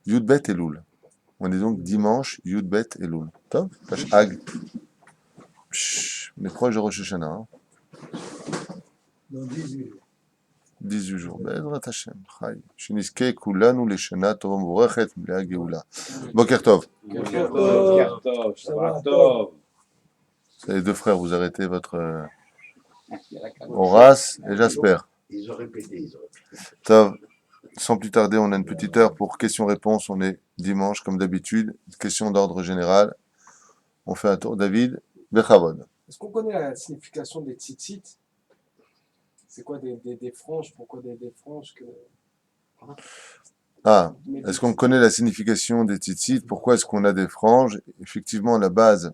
Yud Bet Elul. On est donc dimanche, Yud Bet Elul. Top, Hag. On est proche de Rosh Hashanah. Hein. Dans 18 jours. 18 jours. בעזרת השם, חי. שנזכה כולנו לשנה טובה ומבורכת מלאה גאולה. בוקר טוב. בוקר טוב, שבוע טוב. Les deux frères, vous arrêtez votre Horace et Jasper. Ils ont répété. Tov. Sans plus tarder, on a une petite heure pour questions-réponses. On est dimanche, comme d'habitude. Questions d'ordre général. On fait un tour. David, Bechavod. Est-ce qu'on connaît la signification des tzitzit? C'est quoi des franges? Pourquoi des franges que... Ah, est-ce qu'on connaît la signification des tzitzit? Pourquoi est-ce qu'on a des franges? Effectivement, à la base,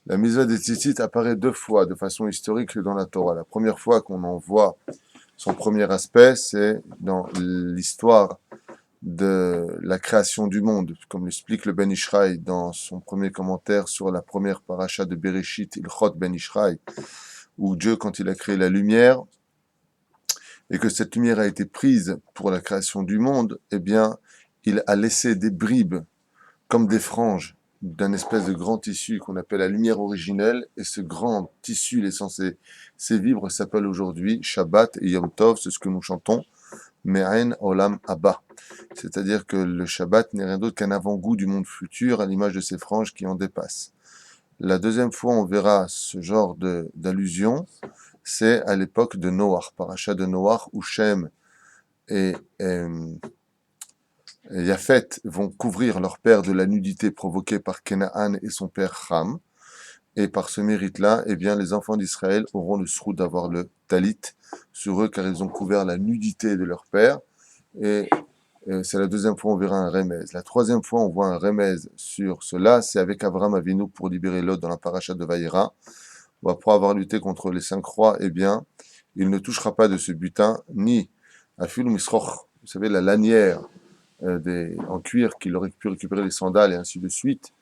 la mitzvah des tzitzit apparaît deux fois de façon historique dans la Torah. La première fois qu'on en voit son premier aspect, c'est dans l'histoire de la création du monde, comme l'explique le Ben Ishraï dans son premier commentaire sur la première paracha de Bereshit, Ilchot Ben Ishraï, où Dieu, quand il a créé la lumière, et que cette lumière a été prise pour la création du monde, eh bien, il a laissé des bribes, comme des franges, d'un espèce de grand tissu qu'on appelle la lumière originelle, et ce grand tissu, il est censé vivre, s'appelle aujourd'hui Shabbat et Yom Tov, c'est ce que nous chantons, Me'ain Olam Abba. C'est-à-dire que le Shabbat n'est rien d'autre qu'un avant-goût du monde futur, à l'image de ces franges qui en dépassent. La deuxième fois, on verra ce genre d'allusion, c'est à l'époque de Noach, paracha de Noach, où Shem et Yafet vont couvrir leur père de la nudité provoquée par Kenaan et son père Ham. Et par ce mérite-là, eh bien, les enfants d'Israël auront le sroud d'avoir le talit sur eux, car ils ont couvert la nudité de leur père. Et c'est la deuxième fois on verra un remez. La troisième fois on voit un remez sur cela, c'est avec Abraham Avinu pour libérer Lot dans la paracha de Vaïra. Après avoir lutté contre les 5 rois, eh bien, il ne touchera pas de ce butin, ni Afil Misroch, vous savez, la lanière en cuir qu'il aurait pu récupérer les sandales et ainsi de suite,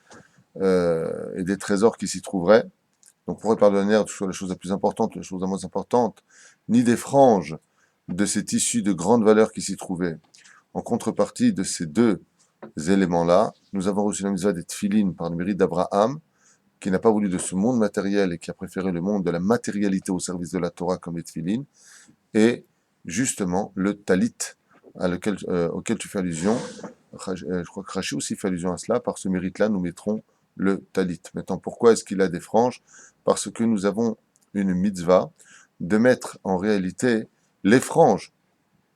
et des trésors qui s'y trouveraient. Donc pour réparer la lanière, toujours la chose la plus importante, la chose la moins importante, ni des franges de ces tissus de grande valeur qui s'y trouvaient. En contrepartie de ces deux éléments-là, nous avons reçu la mitzvah des tfilines par le mérite d'Abraham, qui n'a pas voulu de ce monde matériel et qui a préféré le monde de la matérialité au service de la Torah comme les tfilines, et justement le talit auquel tu fais allusion. Je crois que Rashi aussi fait allusion à cela. Par ce mérite-là, nous mettrons le talit. Maintenant, pourquoi est-ce qu'il a des franges? Parce que nous avons une mitzvah de mettre en réalité les franges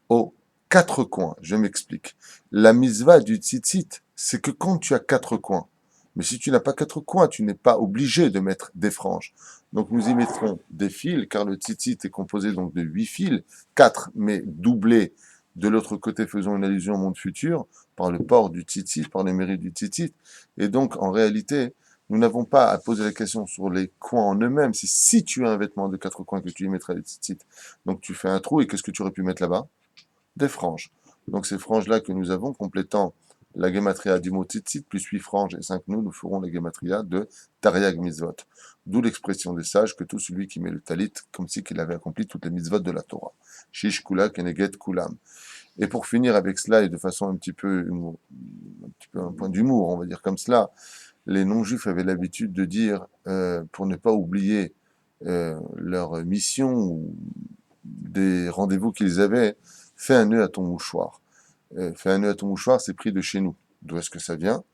aux 4 coins. Je m'explique. La mitzvah du tzitzit, c'est que quand tu as 4 coins, mais si tu n'as pas 4 coins, tu n'es pas obligé de mettre des franges. Donc nous y mettrons des fils, car le tzitzit est composé donc de 8 fils, 4 mais doublés. De l'autre côté, faisons une allusion au monde futur, par le port du tzitzit, par le mérite du tzitzit. Et donc, en réalité, nous n'avons pas à poser la question sur les coins en eux-mêmes. C'est si tu as un vêtement de 4 coins que tu y mettras les tzitzit. Donc tu fais un trou, et qu'est-ce que tu aurais pu mettre là-bas? Des franges. Donc ces franges-là que nous avons, complétant la gematria du mot tzitzit, plus 8 franges et 5 nœuds, nous ferons la gematria de Tariag Mitzvot. D'où l'expression des sages que tout celui qui met le talit, comme si qu'il avait accompli toutes les mitzvot de la Torah. Shish kula keneget kulam. Et pour finir avec cela, et de façon un petit peu un point d'humour, on va dire comme cela, les non-juifs avaient l'habitude de dire, pour ne pas oublier leur mission ou des rendez-vous qu'ils avaient, fais un nœud à ton mouchoir. Fais un nœud à ton mouchoir, c'est pris de chez nous. D'où est-ce que ça vient?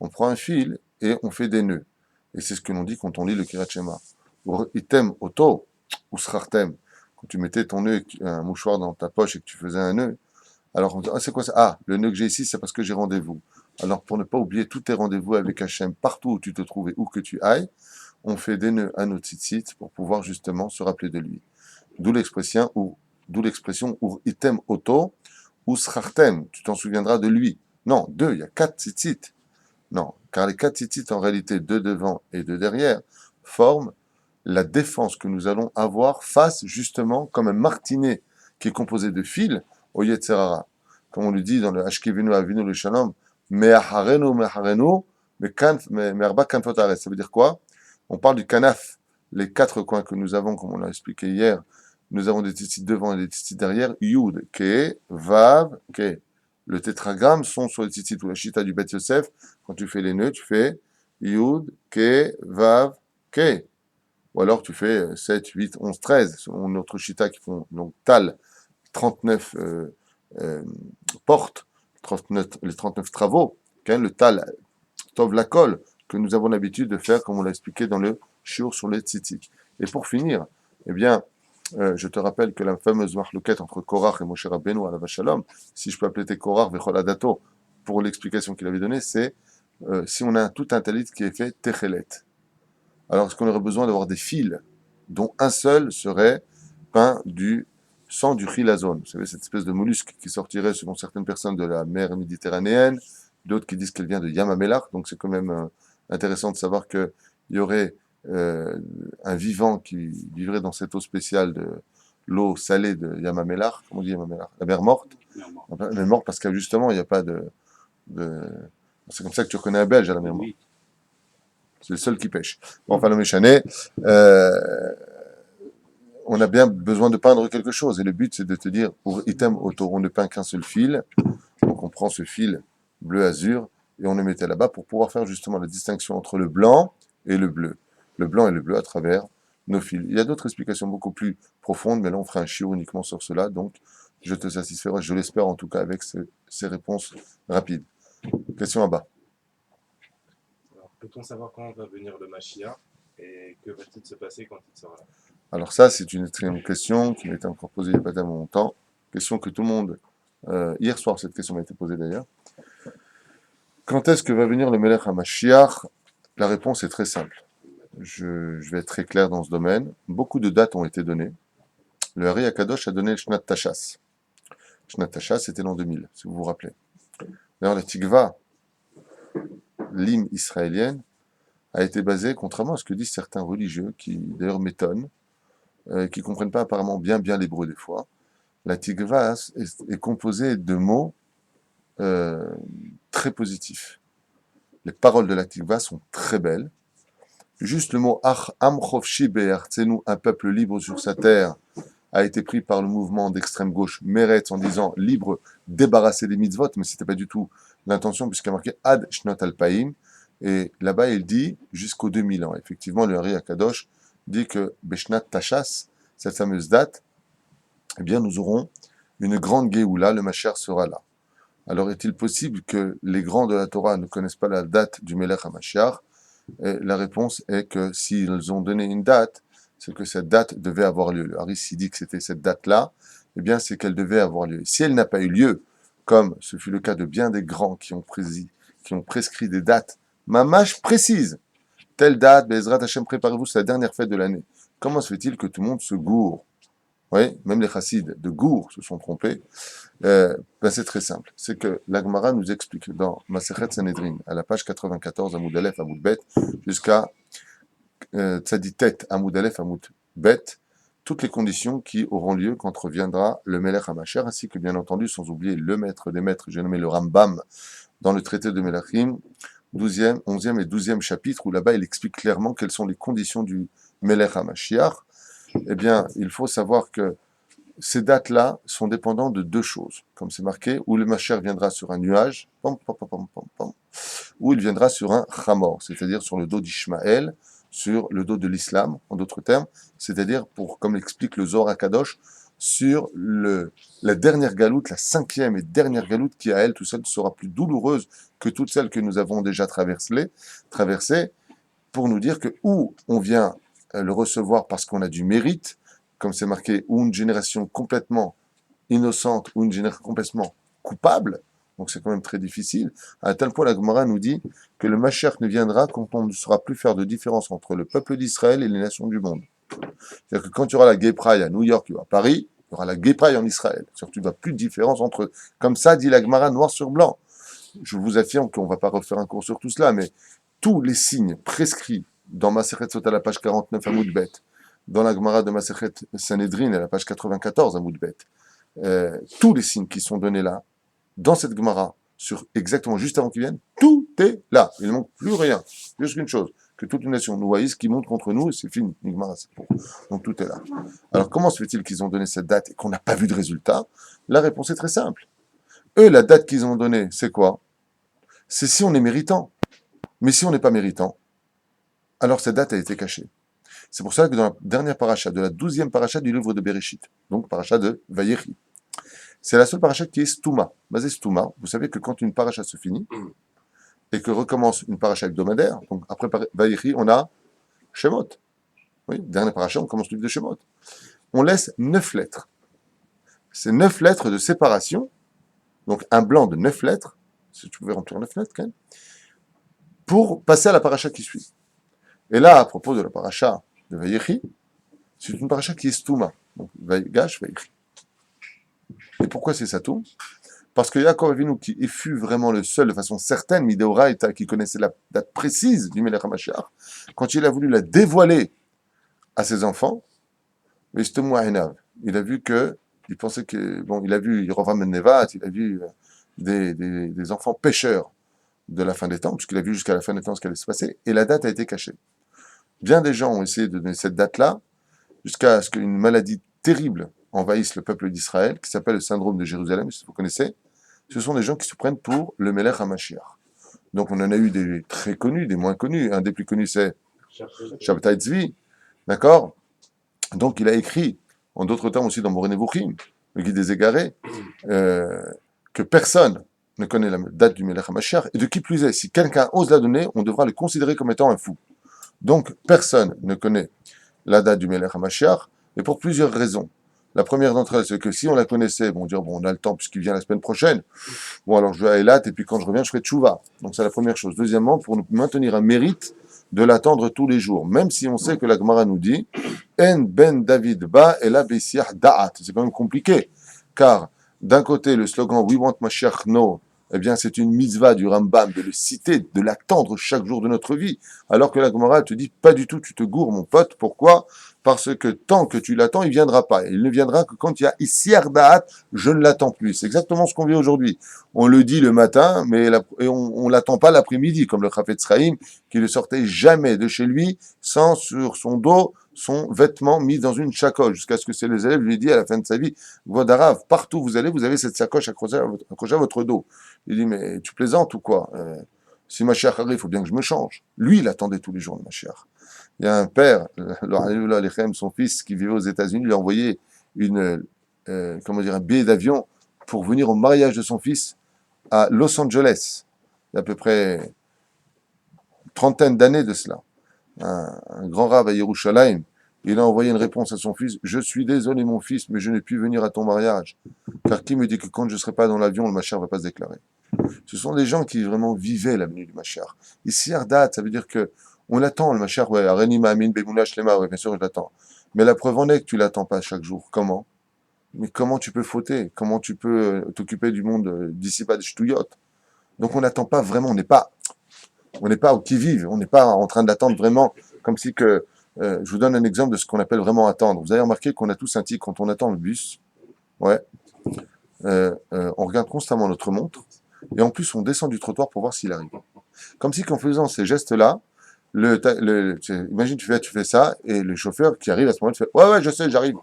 On prend un fil et on fait des nœuds. Et c'est ce que l'on dit quand on lit le Kirat Shema. Item oto ou srartem. Quand tu mettais ton nœud, un mouchoir dans ta poche et que tu faisais un nœud, alors on dit, ah, c'est quoi ça? Ah, le nœud que j'ai ici, c'est parce que j'ai rendez-vous. Alors pour ne pas oublier tous tes rendez-vous avec Hachem, partout où tu te trouves et où que tu ailles, on fait des nœuds à nos tzitzit pour pouvoir justement se rappeler de lui. D'où l'expression ur item oto ou srartem. Tu t'en souviendras de lui. Non, 2, il y a 4 tzitzit. Non, car les 4 tzitzit, en réalité, 2 devant et 2 derrière, forment la défense que nous allons avoir face, justement, comme un martinet qui est composé de fils, au Yetzerara. Comme on le dit dans le Ashkevinu Avinu le Shalom, Me'acharenu, Me'arba kanfot haaretz. Ça veut dire quoi? On parle du kanaf, les 4 coins que nous avons, comme on l'a expliqué hier. Nous avons des tzitzit devant et des tzitzit derrière. Yud, Ke, Vav, Ke. le tétragramme sont sur les tzitzit ou la chita du Bet Yosef. Quand tu fais les nœuds, tu fais Yud, Ke, Vav, Ke. Ou alors tu fais 7, 8, 11, 13. Selon notre chita qui font donc Tal, 39 portes, 39, les 39 travaux. Le Tal, Tov la colle, que nous avons l'habitude de faire, comme on l'a expliqué dans le shiur sur les tzitzit. Et pour finir, eh bien, je te rappelle que la fameuse marloquette entre Korach et Moshe Rabbeinu à la Shalom, si je peux appeler Korach Vechol Adato, pour l'explication qu'il avait donnée, c'est si on a tout un talit qui est fait Techelet. Alors, est-ce qu'on aurait besoin d'avoir des fils dont un seul serait peint du sang du chilazone? Vous savez, cette espèce de mollusque qui sortirait, selon certaines personnes, de la mer méditerranéenne, d'autres qui disent qu'elle vient de Yamamelar, donc c'est quand même intéressant de savoir qu'il y aurait un vivant qui vivrait dans cette eau spéciale de l'eau salée de Yamamelar, comment on dit Yamamelar? La mer morte. La mer morte parce que justement, il n'y a pas de... C'est comme ça que tu reconnais un Belge à la mer morte. C'est le seul qui pêche. Bon, enfin, le méchané, on a bien besoin de peindre quelque chose. Et le but, c'est de te dire, pour item auto, on ne peint qu'un seul fil. Donc, on prend ce fil bleu-azur et on le mettait là-bas pour pouvoir faire justement la distinction entre le blanc et le bleu. Le blanc et le bleu à travers nos fils. Il y a d'autres explications beaucoup plus profondes, mais là, on fera un chiot uniquement sur cela. Donc, je te satisferai, je l'espère en tout cas, avec ces réponses rapides. Question à bas. Peut-on savoir quand va venir le Mashiach et que va-t-il se passer quand il sera là? Alors ça, c'est une très question qui m'a été encore posée il n'y a pas tellement longtemps. Question que tout le monde... hier soir, cette question m'a été posée d'ailleurs. Quand est-ce que va venir le Melech HaMashiach? La réponse est très simple. Je vais être très clair dans ce domaine. Beaucoup de dates ont été données. Le Hari Akadosh a donné le Shnat Tashas. Shnat Tashas, c'était l'an 2000, si vous vous rappelez. D'ailleurs, la Tikva, l'hymne israélienne, a été basée, contrairement à ce que disent certains religieux, qui d'ailleurs m'étonnent, qui ne comprennent pas apparemment bien l'hébreu des fois. La Tikva est composée de mots très positifs. Les paroles de la Tikva sont très belles. Juste le mot Ach Am Chofshi Be'artzenu, un peuple libre sur sa terre, a été pris par le mouvement d'extrême gauche Meretz en disant libre, débarrassé des mitzvot, mais ce n'était pas du tout l'intention, puisqu'il y a marqué Ad Shnot Alpaim, et là-bas il dit jusqu'aux 2000 ans. Effectivement, le Hari Akadosh dit que Beshnat Tashas, cette fameuse date, eh bien nous aurons une grande Géoula, le Mashiach sera là. Alors est-il possible que les grands de la Torah ne connaissent pas la date du Melech HaMashiach? Et la réponse est que s'ils ont donné une date, c'est que cette date devait avoir lieu. Le Haris dit que c'était cette date-là, eh bien c'est qu'elle devait avoir lieu. Si elle n'a pas eu lieu, comme ce fut le cas de bien des grands qui ont prescrit des dates mamash précises, telle date, Bezrat Hashem, préparez-vous, c'est la dernière fête de l'année. Comment se fait-il que tout le monde se gourre? Oui, même les chassides de Gour se sont trompés. C'est très simple. C'est que la Gemara nous explique dans Masechet Sanhedrin, à la page 94, Amoud Aleph, Amoud Bet, jusqu'à Tzaditet, Amoud Aleph, Amoud Bet, toutes les conditions qui auront lieu quand reviendra le Melech HaMashiach, ainsi que bien entendu, sans oublier le maître des maîtres, j'ai nommé le Rambam, dans le traité de Melachim, 12e, 11e et 12e chapitre, où là-bas il explique clairement quelles sont les conditions du Melech HaMashiach. Eh bien, il faut savoir que ces dates-là sont dépendantes de deux choses, comme c'est marqué, où le Mashiach viendra sur un nuage, ou il viendra sur un chamor, c'est-à-dire sur le dos d'Ishmaël, sur le dos de l'islam, en d'autres termes, c'est-à-dire, comme l'explique le Zohar HaKadosh, sur la dernière galoute, la 5e et dernière galoute, qui à elle tout seule sera plus douloureuse que toutes celles que nous avons déjà traversées, pour nous dire que où on vient le recevoir parce qu'on a du mérite, comme c'est marqué, ou une génération complètement innocente, ou une génération complètement coupable, donc c'est quand même très difficile, à tel point la Gemara nous dit que le Mashiach ne viendra quand on ne saura plus faire de différence entre le peuple d'Israël et les nations du monde. C'est-à-dire que quand tu auras la Gay Pride à New York ou à Paris, il y aura la Gay Pride en Israël. C'est-à-dire que tu ne vois plus de différence entre eux. Comme ça, dit la Gemara noir sur blanc. Je vous affirme qu'on ne va pas refaire un cours sur tout cela, mais tous les signes prescrits dans Masechet Sot à la page 49 à Moudbet, dans la Gemara de Masechet Sanhedrin à la page 94 à Moudbet, tous les signes qui sont donnés là, dans cette Gemara, sur exactement juste avant qu'ils viennent, tout est là. Il ne manque plus rien. Juste qu'une chose, que toute une nation nous haïsse, qui monte contre nous, et c'est fini. Gemara, c'est pour. Donc tout est là. Alors comment se fait-il qu'ils ont donné cette date et qu'on n'a pas vu de résultat? La réponse est très simple. Eux, la date qu'ils ont donnée, c'est quoi? C'est si on est méritant. Mais si on n'est pas méritant, alors cette date a été cachée. C'est pour ça que dans la dernière paracha, de la 12e paracha du livre de Bereshit, donc paracha de Vayechi, c'est la seule paracha qui est stouma. Basée stouma, vous savez que quand une paracha se finit et que recommence une paracha hebdomadaire, donc après Vayechi, on a Shemot. Oui, dernière paracha, on commence le livre de Shemot. On laisse 9 lettres. C'est 9 lettres de séparation, donc un blanc de 9 lettres, si tu pouvais remplir 9 lettres quand même, pour passer à la paracha qui suit. Et là, à propos de la paracha de Vayechi, c'est une paracha qui est stouma. Donc, Vayegash, Vayechi. Et pourquoi c'est ça tout? Parce que Yaakov Avinu, qui fut vraiment le seul, de façon certaine, Mideoraita, qui connaissait la date précise du Melech HaMashiach, quand il a voulu la dévoiler à ses enfants, il a vu que, il pensait que, bon, il a vu Yerovam ben Nevat, il a vu des enfants pécheurs de la fin des temps, puisqu'il a vu jusqu'à la fin des temps ce qui allait se passer, et la date a été cachée. Bien des gens ont essayé de donner cette date-là, jusqu'à ce qu'une maladie terrible envahisse le peuple d'Israël, qui s'appelle le syndrome de Jérusalem, si vous connaissez. Ce sont des gens qui se prennent pour le Melech HaMashiach. Donc on en a eu des très connus, des moins connus. Un des plus connus, c'est Shabbatai Tzvi, d'accord? Donc il a écrit, en d'autres termes aussi dans Moreh Nevuchim, le guide des égarés, que personne ne connaît la date du Melech HaMashiach, et de qui plus est, si quelqu'un ose la donner, on devra le considérer comme étant un fou. Donc personne ne connaît la date du Melech HaMashiach, et pour plusieurs raisons. La première d'entre elles, c'est que si on la connaissait, on dire, bon, on a le temps puisqu'il vient la semaine prochaine, bon, alors je vais à Eilat, et puis quand je reviens, je ferai tchouva. Donc c'est la première chose. Deuxièmement, pour nous maintenir un mérite de l'attendre tous les jours, même si on sait que la Gemara nous dit, En ben David ba ela besiach da'at. C'est quand même compliqué, car d'un côté, le slogan We want Mashiach no, eh bien, c'est une mitzvah du Rambam de le citer, de l'attendre chaque jour de notre vie, alors que la Gemara te dit pas du tout, tu te gourres, mon pote. Pourquoi? Parce que tant que tu l'attends, il viendra pas. Il ne viendra que quand il y a Issiar Da'at, je ne l'attends plus. C'est exactement ce qu'on vit aujourd'hui. On le dit le matin, mais on l'attend pas l'après-midi, comme le Chafetz Chaim, qui ne sortait jamais de chez lui sans sur son dos son vêtement mis dans une sacoche, jusqu'à ce que ses élèves lui disent à la fin de sa vie, Vodarav, partout où vous allez, vous avez cette sacoche accrochée à votre dos. Il dit, mais tu plaisantes ou quoi? Si Mashiach arrive, il faut bien que je me change. Lui, il attendait tous les jours le Mashiach. Il y a un père, son fils qui vivait aux États-Unis, lui a envoyé un billet d'avion pour venir au mariage de son fils à Los Angeles. Il y a à peu près une trentaine d'années de cela. Un grand rave à Yerushalayim, il a envoyé une réponse à son fils. Je suis désolé, mon fils, mais je n'ai pu venir à ton mariage. Car qui me dit que quand je ne serai pas dans l'avion, le Mashiach ne va pas se déclarer? Ce sont des gens qui vraiment vivaient la venue du Mashiach. Ici, Ardat, ça veut dire que on attend le Mashiach, ouais, Areni Ma'amin, Bemouna Shlema, ouais, bien sûr, je l'attends. Mais la preuve en est que tu l'attends pas chaque jour. Comment? Mais comment tu peux fauter? Comment tu peux t'occuper du monde d'ici pas de Shtuyot? Donc on n'attend pas vraiment, on n'est pas au qui-vive, on n'est pas en train d'attendre vraiment, comme si que, je vous donne un exemple de ce qu'on appelle vraiment attendre. Vous avez remarqué qu'on a tous un tic quand on attend le bus, ouais, on regarde constamment notre montre, et en plus on descend du trottoir pour voir s'il arrive. Comme si qu'en faisant ces gestes-là, imagine tu fais ça, et le chauffeur qui arrive à ce moment-là, tu fais, ouais, je sais, j'arrive.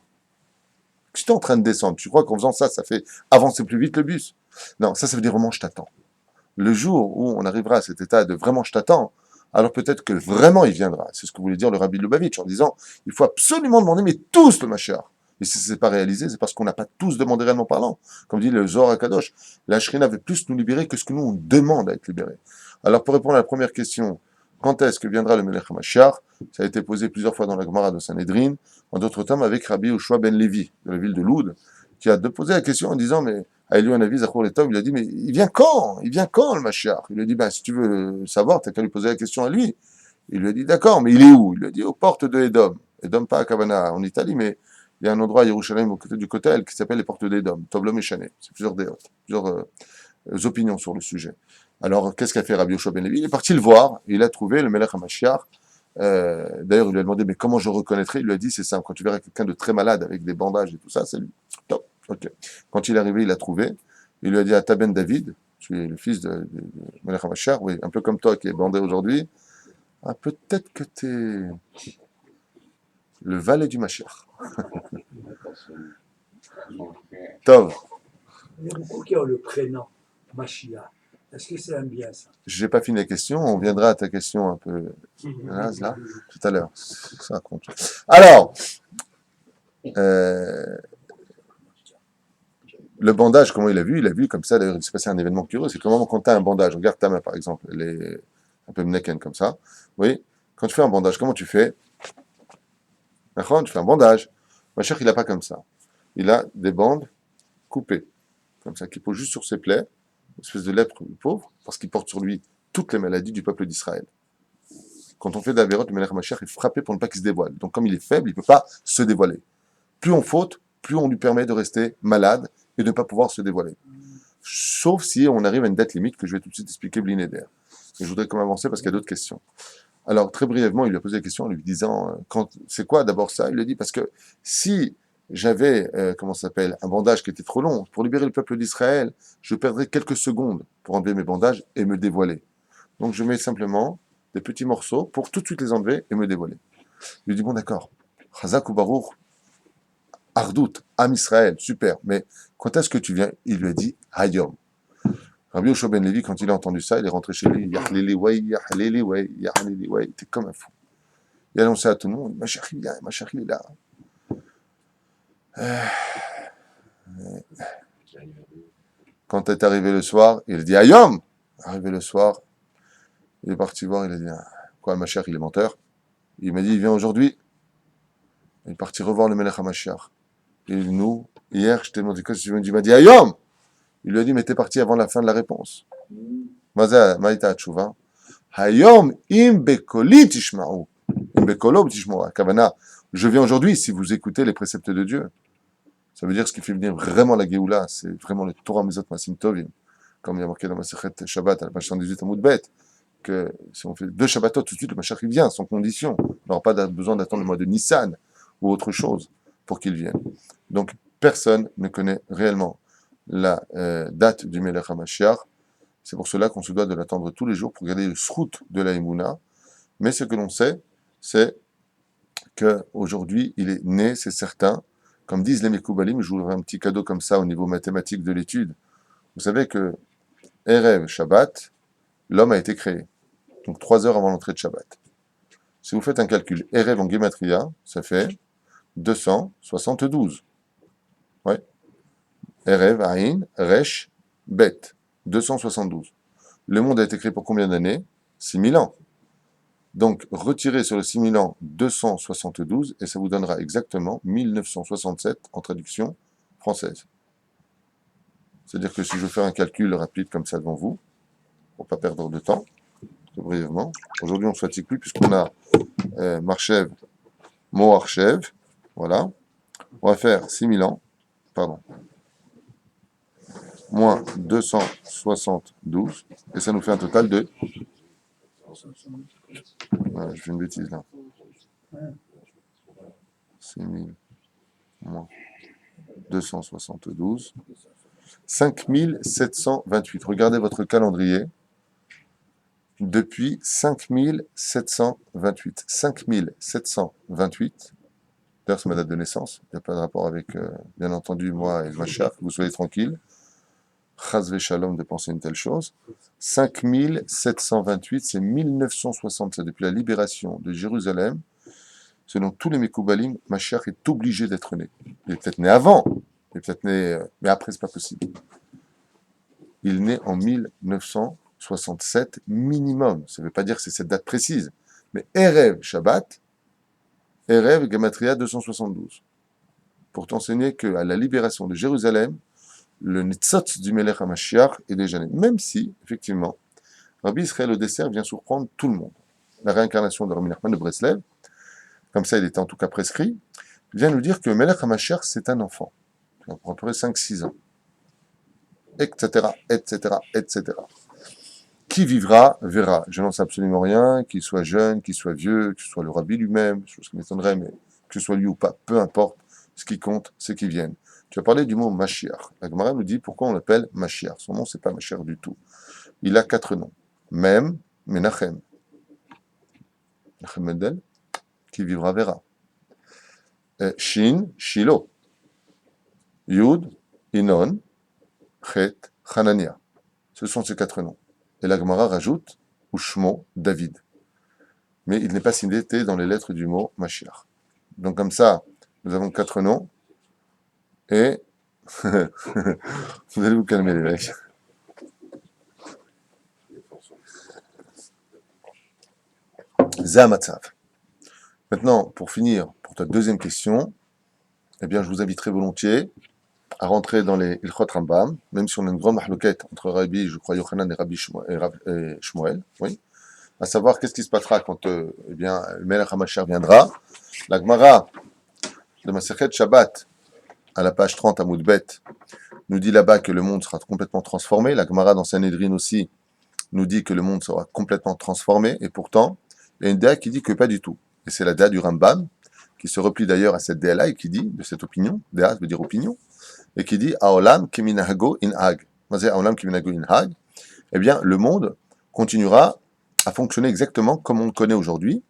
Tu es en train de descendre, tu crois qu'en faisant ça, ça fait avancer plus vite le bus? Non, ça veut dire vraiment je t'attends. Le jour où on arrivera à cet état de vraiment je t'attends, alors peut-être que vraiment il viendra. C'est ce que voulait dire le Rabbi Lubavitch en disant il faut absolument demander, mais tous le Mashiach. Et si ce n'est pas réalisé, c'est parce qu'on n'a pas tous demandé réellement parlant. Comme dit le Zohar HaKadosh, la Shrina veut plus nous libérer que ce que nous on demande à être libérés. Alors pour répondre à la première question, quand est-ce que viendra le Melech HaMashiach? Ça a été posé plusieurs fois dans la Gemara de Sanhedrin, en d'autres termes avec Rabbi Yoshua ben Levi, de la ville de Loud, qui a posé la question en disant mais à Eliou Hanavi, Zachor Letov, il a dit, mais il vient quand? Il vient quand, le Mashiach? Il lui a dit, ben, si tu veux savoir, t'as qu'à lui poser la question à lui. Il lui a dit, d'accord, mais il est où? Il lui a dit, aux portes de Edom. Edom, pas à Kavana, en Italie, mais il y a un endroit à Yerushalayim, au côté du Kotel, qui s'appelle les portes d'Edom, Tovlom et Chané. C'est plusieurs opinions sur le sujet. Alors, qu'est-ce qu'a fait Rabbi Yoshua ben Levi? Il est parti le voir, et il a trouvé le Melech HaMashiach. D'ailleurs, il lui a demandé, mais comment je reconnaîtrai? Il lui a dit, c'est simple, quand tu verras quelqu'un de très malade, avec des bandages et tout ça, c'est lui. Top. Ok. Quand il est arrivé, il l'a trouvé. Il lui a dit à Taben David, tu es le fils de Melech HaMashiach, oui, un peu comme toi qui est bandé aujourd'hui. Ah, peut-être que tu es le valet du Mashiach. Tov. Il y a beaucoup qui ont le prénom Mashiach. Est-ce que c'est un bien ça? Je n'ai pas fini la question, on viendra à ta question un peu là, tout à l'heure. Ça compte. Alors, le bandage, comment il a vu? Il a vu comme ça, d'ailleurs, il s'est passé un événement curieux. C'est comment quand tu as un bandage, regarde ta main par exemple, elle est un peu mnekken comme ça. Oui, quand tu fais un bandage, comment tu fais? D'accord, tu fais un bandage. Mashiach, il n'a pas comme ça. Il a des bandes coupées, comme ça, qui posent juste sur ses plaies, une espèce de lèpre pauvre, parce qu'il porte sur lui toutes les maladies du peuple d'Israël. Quand on fait de la vérote, le Melech Mashiach est frappé pour ne pas qu'il se dévoile. Donc comme il est faible, il ne peut pas se dévoiler. Plus on faute, plus on lui permet de rester malade et de ne pas pouvoir se dévoiler. Sauf si on arrive à une date limite que je vais tout de suite expliquer Blinéder. Je voudrais quand même avancer parce qu'il y a d'autres questions. Alors, très brièvement, il lui a posé la question en lui disant c'est quoi d'abord ça? Il lui a dit parce que si j'avais, comment ça s'appelle, un bandage qui était trop long, pour libérer le peuple d'Israël, je perdrais quelques secondes pour enlever mes bandages et me dévoiler. Donc, je mets simplement des petits morceaux pour tout de suite les enlever et me dévoiler. Il lui dit bon, d'accord. Chazak ou Baruch, Ardout, Am Israël, super. Mais quand est-ce que tu viens? Il lui a dit Hayom. Rabbi Yoshua ben Levi, quand il a entendu ça, il est rentré chez lui. Yahlili way, yahlili way, yahlili way. Il était comme un fou. Il a annoncé à tout le monde Mashiach il vient, Mashiach il est là. Quand est arrivé le soir, il a dit Hayom. Arrivé le soir, il est parti voir, il a dit quoi, le Mashiach il est menteur. Il m'a dit il vient aujourd'hui. Il est parti revoir le Melech HaMashiach. Et nous, hier, je t'ai demandé quoi, tu m'as dit Hayom. Il lui a dit, mais t'es parti avant la fin de la réponse. Maïta Tchouva. Hayom im bekoli tishma'u. Im bekolo tishma'u. Kavana. Je viens aujourd'hui si vous écoutez les préceptes de Dieu. Ça veut dire ce qui fait venir vraiment la Géoula, c'est vraiment le Torah Mezot Masim Tovim. Comme il y a marqué dans ma Sechet Shabbat, à la page 118 à Moudbet, que si on fait 2 Shabbatot, tout de suite le Mashiach il vient, sans condition. On n'aura pas besoin d'attendre le mois de Nissan ou autre chose pour qu'il vienne. Donc, personne ne connaît réellement la date du Melech HaMashiach. C'est pour cela qu'on se doit de l'attendre tous les jours pour garder le srout de la Emouna. Mais ce que l'on sait, c'est qu'aujourd'hui, il est né, c'est certain. Comme disent les Mekoubalim, je vous ferai un petit cadeau comme ça au niveau mathématique de l'étude. Vous savez que Erev Shabbat, l'homme a été créé. Donc 3 heures avant l'entrée de Shabbat. Si vous faites un calcul, Erev en Gematria, ça fait 272. Ouais. Erev, Aïn, Resh, Bet. 272. Le monde a été créé pour combien d'années? 6000 ans. Donc, retirez sur le 6000 ans 272 et ça vous donnera exactement 1967 en traduction française. C'est-à-dire que si je veux faire un calcul rapide comme ça devant vous, pour ne pas perdre de temps, très brièvement, aujourd'hui on ne se fatigue plus puisqu'on a Marchev, Moarchev, voilà. On va faire 6000 ans, pardon, moins 272, et ça nous fait un total de... Voilà, je fais une bêtise là. 6000 moins 272. 5728. Regardez votre calendrier. Depuis 5728. 5728. D'ailleurs, c'est ma date de naissance. Il n'y a pas de rapport avec, bien entendu, moi et le Mashiach. Vous soyez tranquille. Chaz Shalom de penser une telle chose. 5728, c'est 1967. Depuis la libération de Jérusalem, selon tous les Mekoubalim, Mashiach est obligé d'être né. Il est peut-être né avant, il est peut-être né, mais après, c'est pas possible. Il est né en 1967 minimum. Ça ne veut pas dire que c'est cette date précise. Mais Erev Shabbat, Erev Gematria 272. Pour t'enseigner qu'à la libération de Jérusalem, le Nitzot du Melech HaMashiach est déjà né. Même si, effectivement, Rabbi Israël au dessert vient surprendre tout le monde. La réincarnation de Rabbi Nachman de Breslev, comme ça il était en tout cas prescrit, vient nous dire que Melech HaMashiach c'est un enfant. Il a à peu près 5-6 ans. Etc., etc., etc. Qui vivra, verra. Je n'en sais absolument rien, qu'il soit jeune, qu'il soit vieux, que ce soit le Rabbi lui-même, chose qui m'étonnerait, mais que ce soit lui ou pas, peu importe. Ce qui compte, c'est qu'il vienne. Tu as parlé du mot Mashiach. La Gemara nous dit pourquoi on l'appelle Mashiach. Son nom, c'est pas Mashiach du tout. Il a 4 noms. Mem, Menachem. Menachem Mendel, qui vivra, verra. Shin, Shilo. Yud, Inon, Chet, Hanania. Ce sont ces 4 noms. Et la Gemara rajoute Ushmo, David. Mais il n'est pas cité dans les lettres du mot Mashiach. Donc comme ça, nous avons 4 noms. Et vous allez vous calmer les mecs. Zamatzav. Maintenant, pour finir, pour ta deuxième question, eh bien, je vous inviterai volontiers à rentrer dans les Ilchot Rambam, même si on a une grande mahloquette entre Rabbi, je crois, Yochanan et Rabbi Shmuel, oui, à savoir qu'est-ce qui se passera quand eh bien, le Melech HaMashiach viendra. La Gemara de Masechet Shabbat, à la page 30 à Moudbet, nous dit là-bas que le monde sera complètement transformé. La Gemara dans Sanhedrin aussi nous dit que le monde sera complètement transformé, et pourtant, il y a une déa qui dit que pas du tout. Et c'est la déa du Rambam, qui se replie d'ailleurs à cette déa-là et qui dit, de cette opinion, déa veut dire opinion, et qui dit Aolam keminago inhag. Aolam keminago inhag. Eh bien, le monde continuera à fonctionner exactement comme on le connaît aujourd'hui.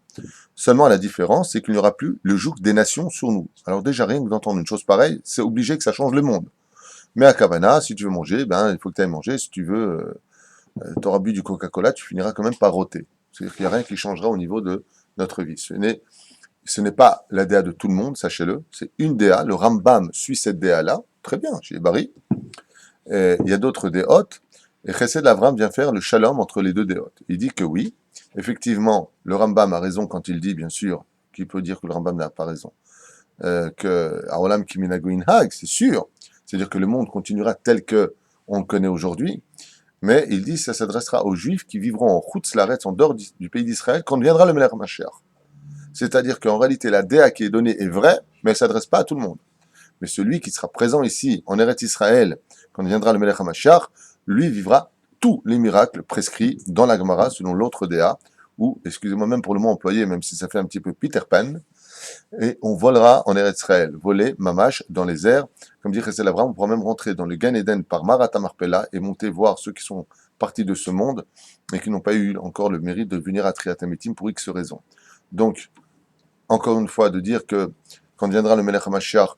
Seulement, la différence, c'est qu'il n'y aura plus le joug des nations sur nous. Alors déjà, rien que d'entendre une chose pareille, c'est obligé que ça change le monde. Mais à Kavana, si tu veux manger, ben, il faut que tu ailles manger. Si tu veux, tu auras bu du Coca-Cola, tu finiras quand même par rôter. C'est-à-dire qu'il n'y a rien qui changera au niveau de notre vie. Ce n'est pas la déa de tout le monde, sachez-le. C'est une déa. Le Rambam suit cette déa-là. Très bien, chez Bari. Il y a d'autres déotes. Et Chesed Avram vient faire le shalom entre les deux déotes. Il dit que oui, effectivement, le Rambam a raison quand il dit, bien sûr, qui peut dire que le Rambam n'a pas raison, que Aolam Kiminago Inhag, c'est sûr. C'est-à-dire que le monde continuera tel que on le connaît aujourd'hui. Mais il dit que ça s'adressera aux Juifs qui vivront en Chutz Laaretz, en dehors du pays d'Israël, quand viendra le Melech HaMashiach. C'est-à-dire qu'en réalité, la déa qui est donnée est vraie, mais elle ne s'adresse pas à tout le monde. Mais celui qui sera présent ici, en Eretz Israël, quand viendra le Melech HaMashiach, lui vivra tous les miracles prescrits dans la Gemara, selon l'autre déa, ou, excusez-moi même pour le mot employé, même si ça fait un petit peu Peter Pan, et on volera en Eretz Israël, voler, mamash, dans les airs. Comme dit Chesed Abraham, on pourra même rentrer dans le Gan Eden par Marat Marpella et monter voir ceux qui sont partis de ce monde, mais qui n'ont pas eu encore le mérite de venir à Triatametim pour X raisons. Donc, encore une fois, de dire que quand viendra le Melech HaMashiach,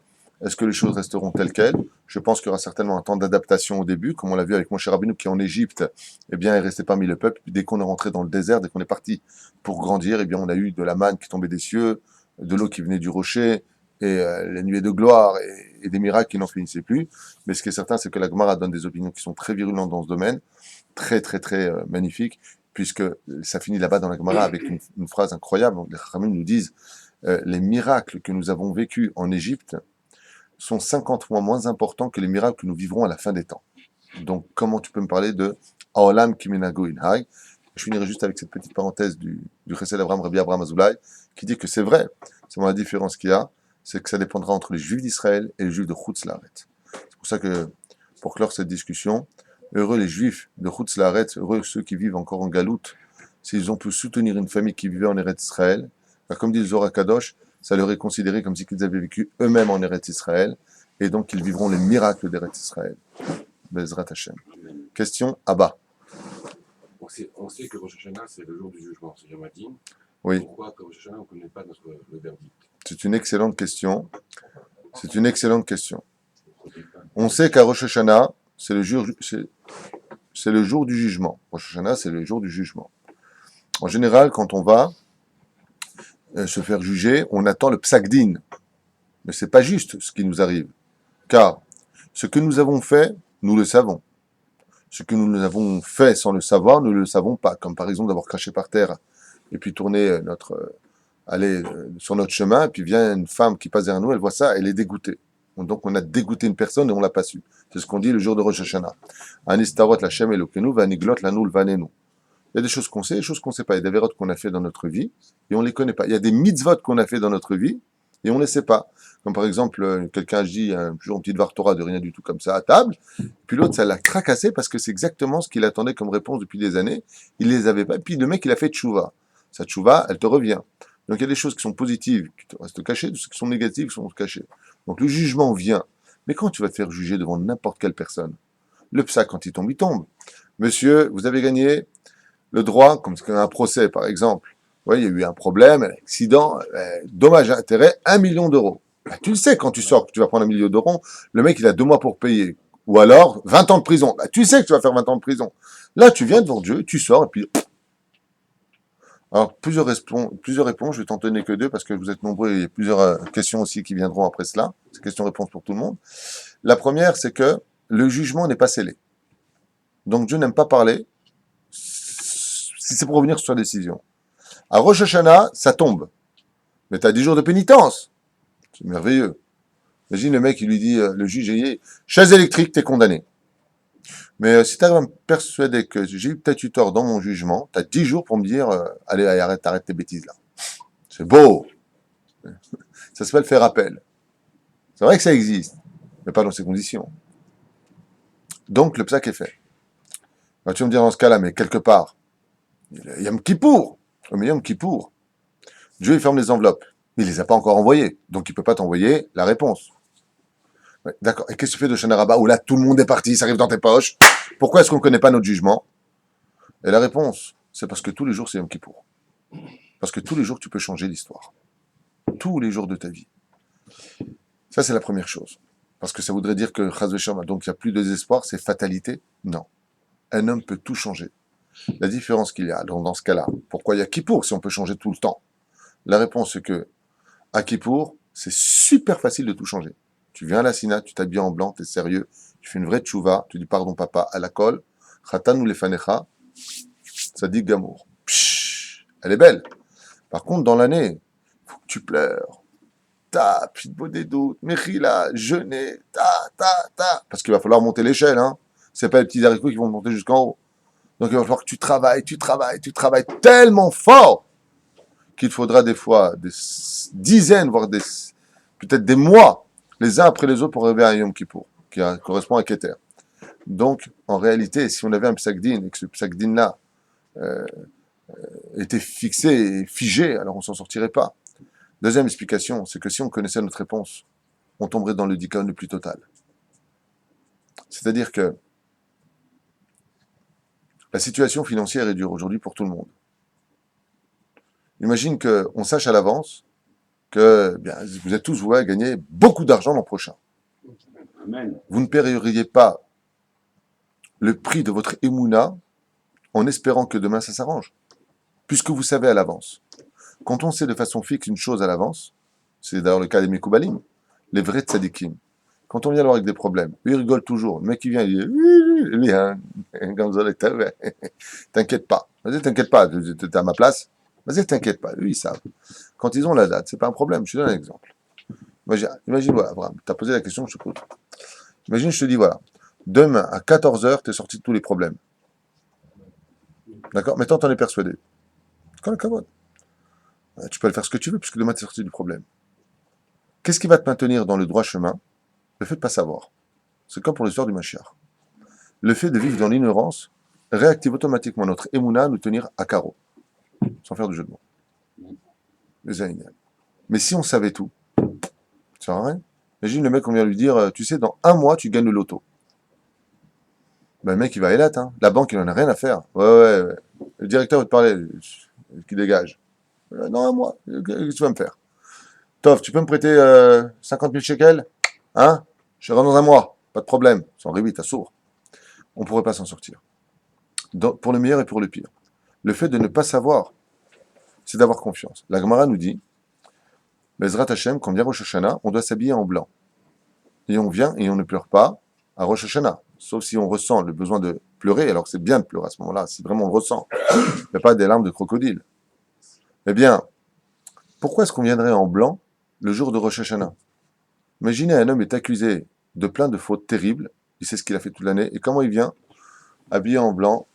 est-ce que les choses resteront telles quelles? Je pense qu'il y aura certainement un temps d'adaptation au début, comme on l'a vu avec Moshe Rabbeinu qui en Égypte, eh bien, est resté parmi le peuple. Puis dès qu'on est rentré dans le désert, dès qu'on est parti pour grandir, eh bien, on a eu de la manne qui tombait des cieux, de l'eau qui venait du rocher, et les nuées de gloire, et des miracles qui n'en finissaient plus. Mais ce qui est certain, c'est que la Gemara donne des opinions qui sont très virulentes dans ce domaine, très, très, très magnifiques, puisque ça finit là-bas dans la Gemara avec une phrase incroyable. Les Chachamim nous disent les miracles que nous avons vécus en Égypte sont 50 fois moins importants que les miracles que nous vivrons à la fin des temps. Donc, comment tu peux me parler de Aolam Kiminago Inhag? Je finirai juste avec cette petite parenthèse du Chesed Avraham Rabbi Abraham Azoulay, qui dit que c'est vrai, c'est la différence qu'il y a, c'est que ça dépendra entre les Juifs d'Israël et les Juifs de Chutz Laaretz. C'est pour ça que, pour clore cette discussion, heureux les Juifs de Chutz Laaretz, heureux ceux qui vivent encore en Galoute, s'ils ont pu soutenir une famille qui vivait en Eretz Israël, comme dit le Zohar Kadosh, ça leur est considéré comme si ils avaient vécu eux-mêmes en Eretz Israël, et donc ils vivront les miracles d'Eretz Israël. Bezrat Hashem. Question Abba. On sait que Rosh Hashanah, c'est le jour du jugement, c'est Yom Hadin. Oui. Pourquoi que Rosh Hashanah, on ne connaît pas le verdict? C'est une excellente question. C'est une excellente question. On sait qu'à Rosh Hashanah, c'est le jour du jugement. Rosh Hashanah, c'est le jour du jugement. En général, quand on va se faire juger, on attend le psaq-din. Mais c'est pas juste ce qui nous arrive. Car ce que nous avons fait, nous le savons. Ce que nous avons fait sans le savoir, nous ne le savons pas. Comme par exemple d'avoir craché par terre et puis tourner aller sur notre chemin, et puis vient une femme qui passe derrière nous, elle voit ça, elle est dégoûtée. Donc on a dégoûté une personne et on l'a pas su. C'est ce qu'on dit le jour de Rosh Hashanah. Anistarot la Shem Elokenu, vaniglot la Nul vanenu. Il y a des choses qu'on sait, des choses qu'on ne sait pas. Il y a des vérotes qu'on a fait dans notre vie et on ne les connaît pas. Il y a des mitzvot qu'on a fait dans notre vie et on ne les sait pas. Comme par exemple, quelqu'un dit toujours une petite Vartora de rien du tout comme ça à table, puis l'autre ça l'a cracassé parce que c'est exactement ce qu'il attendait comme réponse depuis des années. Il les avait pas. Puis le mec il a fait tchouva. Sa tchouva, elle te revient. Donc il y a des choses qui sont positives qui te restent cachées, des choses qui sont négatives qui sont cachées. Donc le jugement vient. Mais quand tu vas te faire juger devant n'importe quelle personne, le psa quand il tombe. Monsieur, vous avez gagné le droit, comme un procès par exemple. Ouais, il y a eu un problème, un accident, dommage à intérêt, 1 million d'euros. Bah, tu le sais quand tu sors que tu vas prendre 1 million d'euros, le mec il a 2 mois pour payer. Ou alors, 20 ans de prison. Bah, tu sais que tu vas faire 20 ans de prison. Là, tu viens devant Dieu, tu sors, et puis... Alors, plusieurs réponses, je vais t'en donner que deux, parce que vous êtes nombreux, et il y a plusieurs questions aussi qui viendront après cela. C'est questions-réponses pour tout le monde. La première, c'est que le jugement n'est pas scellé. Donc, Dieu n'aime pas parler si c'est pour revenir sur sa décision. À Rosh Hashanah, ça tombe. Mais tu as 10 jours de pénitence. C'est merveilleux. Imagine le mec, il lui dit, le juge, chaise électrique, t'es condamné. Mais si tu arrives à me persuader que j'ai peut-être eu tort dans mon jugement, tu as 10 jours pour me dire, allez, arrête tes bêtises là. C'est beau. Ça s'appelle faire appel. C'est vrai que ça existe, mais pas dans ces conditions. Donc, le psaque est fait. Alors, tu vas me dire dans ce cas-là, mais quelque part, il y a Yom Kippour. Mais Yom Kippour, Dieu il ferme les enveloppes. Il les a pas encore envoyées. Donc, il peut pas t'envoyer la réponse. Ouais, d'accord. Et qu'est-ce que tu fais de Shana Rabba où là, tout le monde est parti, ça arrive dans tes poches? Pourquoi est-ce qu'on ne connaît pas notre jugement? Et la réponse, c'est parce que tous les jours, c'est Yom Kippour. Parce que tous les jours, tu peux changer l'histoire. Tous les jours de ta vie. Ça, c'est la première chose. Parce que ça voudrait dire que Chaz v'Shalom, donc il n'y a plus de désespoir, c'est fatalité? Non. Un homme peut tout changer. La différence qu'il y a dans ce cas-là, pourquoi il y a Kippour si on peut changer tout le temps? La réponse, c'est que à Kippour, c'est super facile de tout changer. Tu viens à la Sina, tu t'habilles en blanc, tu es sérieux, tu fais une vraie tchouva, tu dis pardon papa à la colle, Khatan ou lefanecha, ça dit Gamour. Pshhh, elle est belle. Par contre, dans l'année, faut que tu pleures. Ta, puis beau des doutes, Mechila, jeûner, ta. Parce qu'il va falloir monter l'échelle, hein. C'est pas les petits haricots qui vont monter jusqu'en haut. Donc il va falloir que tu travailles tellement fort qu'il faudra des fois des dizaines, voire peut-être des mois, les uns après les autres pour arriver à un Yom Kippour, qui correspond à Keter. Donc, en réalité, si on avait un psaq-din et que ce psaq-din-là était fixé et figé, alors on s'en sortirait pas. Deuxième explication, c'est que si on connaissait notre réponse, on tomberait dans le dikon le plus total. C'est-à-dire que la situation financière est dure aujourd'hui pour tout le monde. Imagine qu'on sache à l'avance que bien, vous êtes tous voués à gagner beaucoup d'argent l'an prochain. Amen. Vous ne paieriez pas le prix de votre émouna en espérant que demain ça s'arrange, puisque vous savez à l'avance. Quand on sait de façon fixe une chose à l'avance, c'est d'ailleurs le cas des Mekoubalim, les vrais tzadikim, quand on vient leur avec des problèmes, eux ils rigolent toujours. Le mec qui vient, il dit t'inquiète pas, vas-y t'inquiète pas, t'es à ma place, vas-y t'inquiète pas, eux ils savent. Quand ils ont la date, c'est pas un problème, je te donne un exemple. Imagine voilà, Abraham, t'as posé la question, je te pose. Imagine, je te dis voilà, demain à 14h, t'es sorti de tous les problèmes. D'accord? Maintenant, t'en es persuadé. Quand le tu peux le faire ce que tu veux, puisque demain, t'es sorti du problème. Qu'est-ce qui va te maintenir dans le droit chemin? Le fait de ne pas savoir. C'est comme pour l'histoire du Mashiach. Le fait de vivre dans l'ignorance réactive automatiquement notre émouna à nous tenir à carreau. Sans faire de jeu de mots. Les Aïniens. Mais si on savait tout, ça sert à rien. Imagine le mec, on vient lui dire, tu sais, dans 1 mois, tu gagnes le loto. Ben, le mec, il va élater, hein. La banque, il en a rien à faire. Ouais. Le directeur va te parler, qui dégage. Dans 1 mois, qu'est-ce que tu vas me faire? Tov, tu peux me prêter 50 000 shekels? Hein? Je rentre dans 1 mois, pas de problème. Sans ribi, t'as sourd. On ne pourrait pas s'en sortir. Pour le meilleur et pour le pire. Le fait de ne pas savoir, c'est d'avoir confiance. La Gemara nous dit, Bezrat Hashem, quand vient Rosh Hashanah, on doit s'habiller en blanc. Et on vient et on ne pleure pas à Rosh Hashanah. Sauf si on ressent le besoin de pleurer, alors c'est bien de pleurer à ce moment-là, si vraiment on le ressent. Il n'y a pas des larmes de crocodile. Eh bien, pourquoi est-ce qu'on viendrait en blanc le jour de Rosh Hashanah? Imaginez, un homme est accusé de plein de fautes terribles, il sait ce qu'il a fait toute l'année, et comment il vient? Habillé en blanc,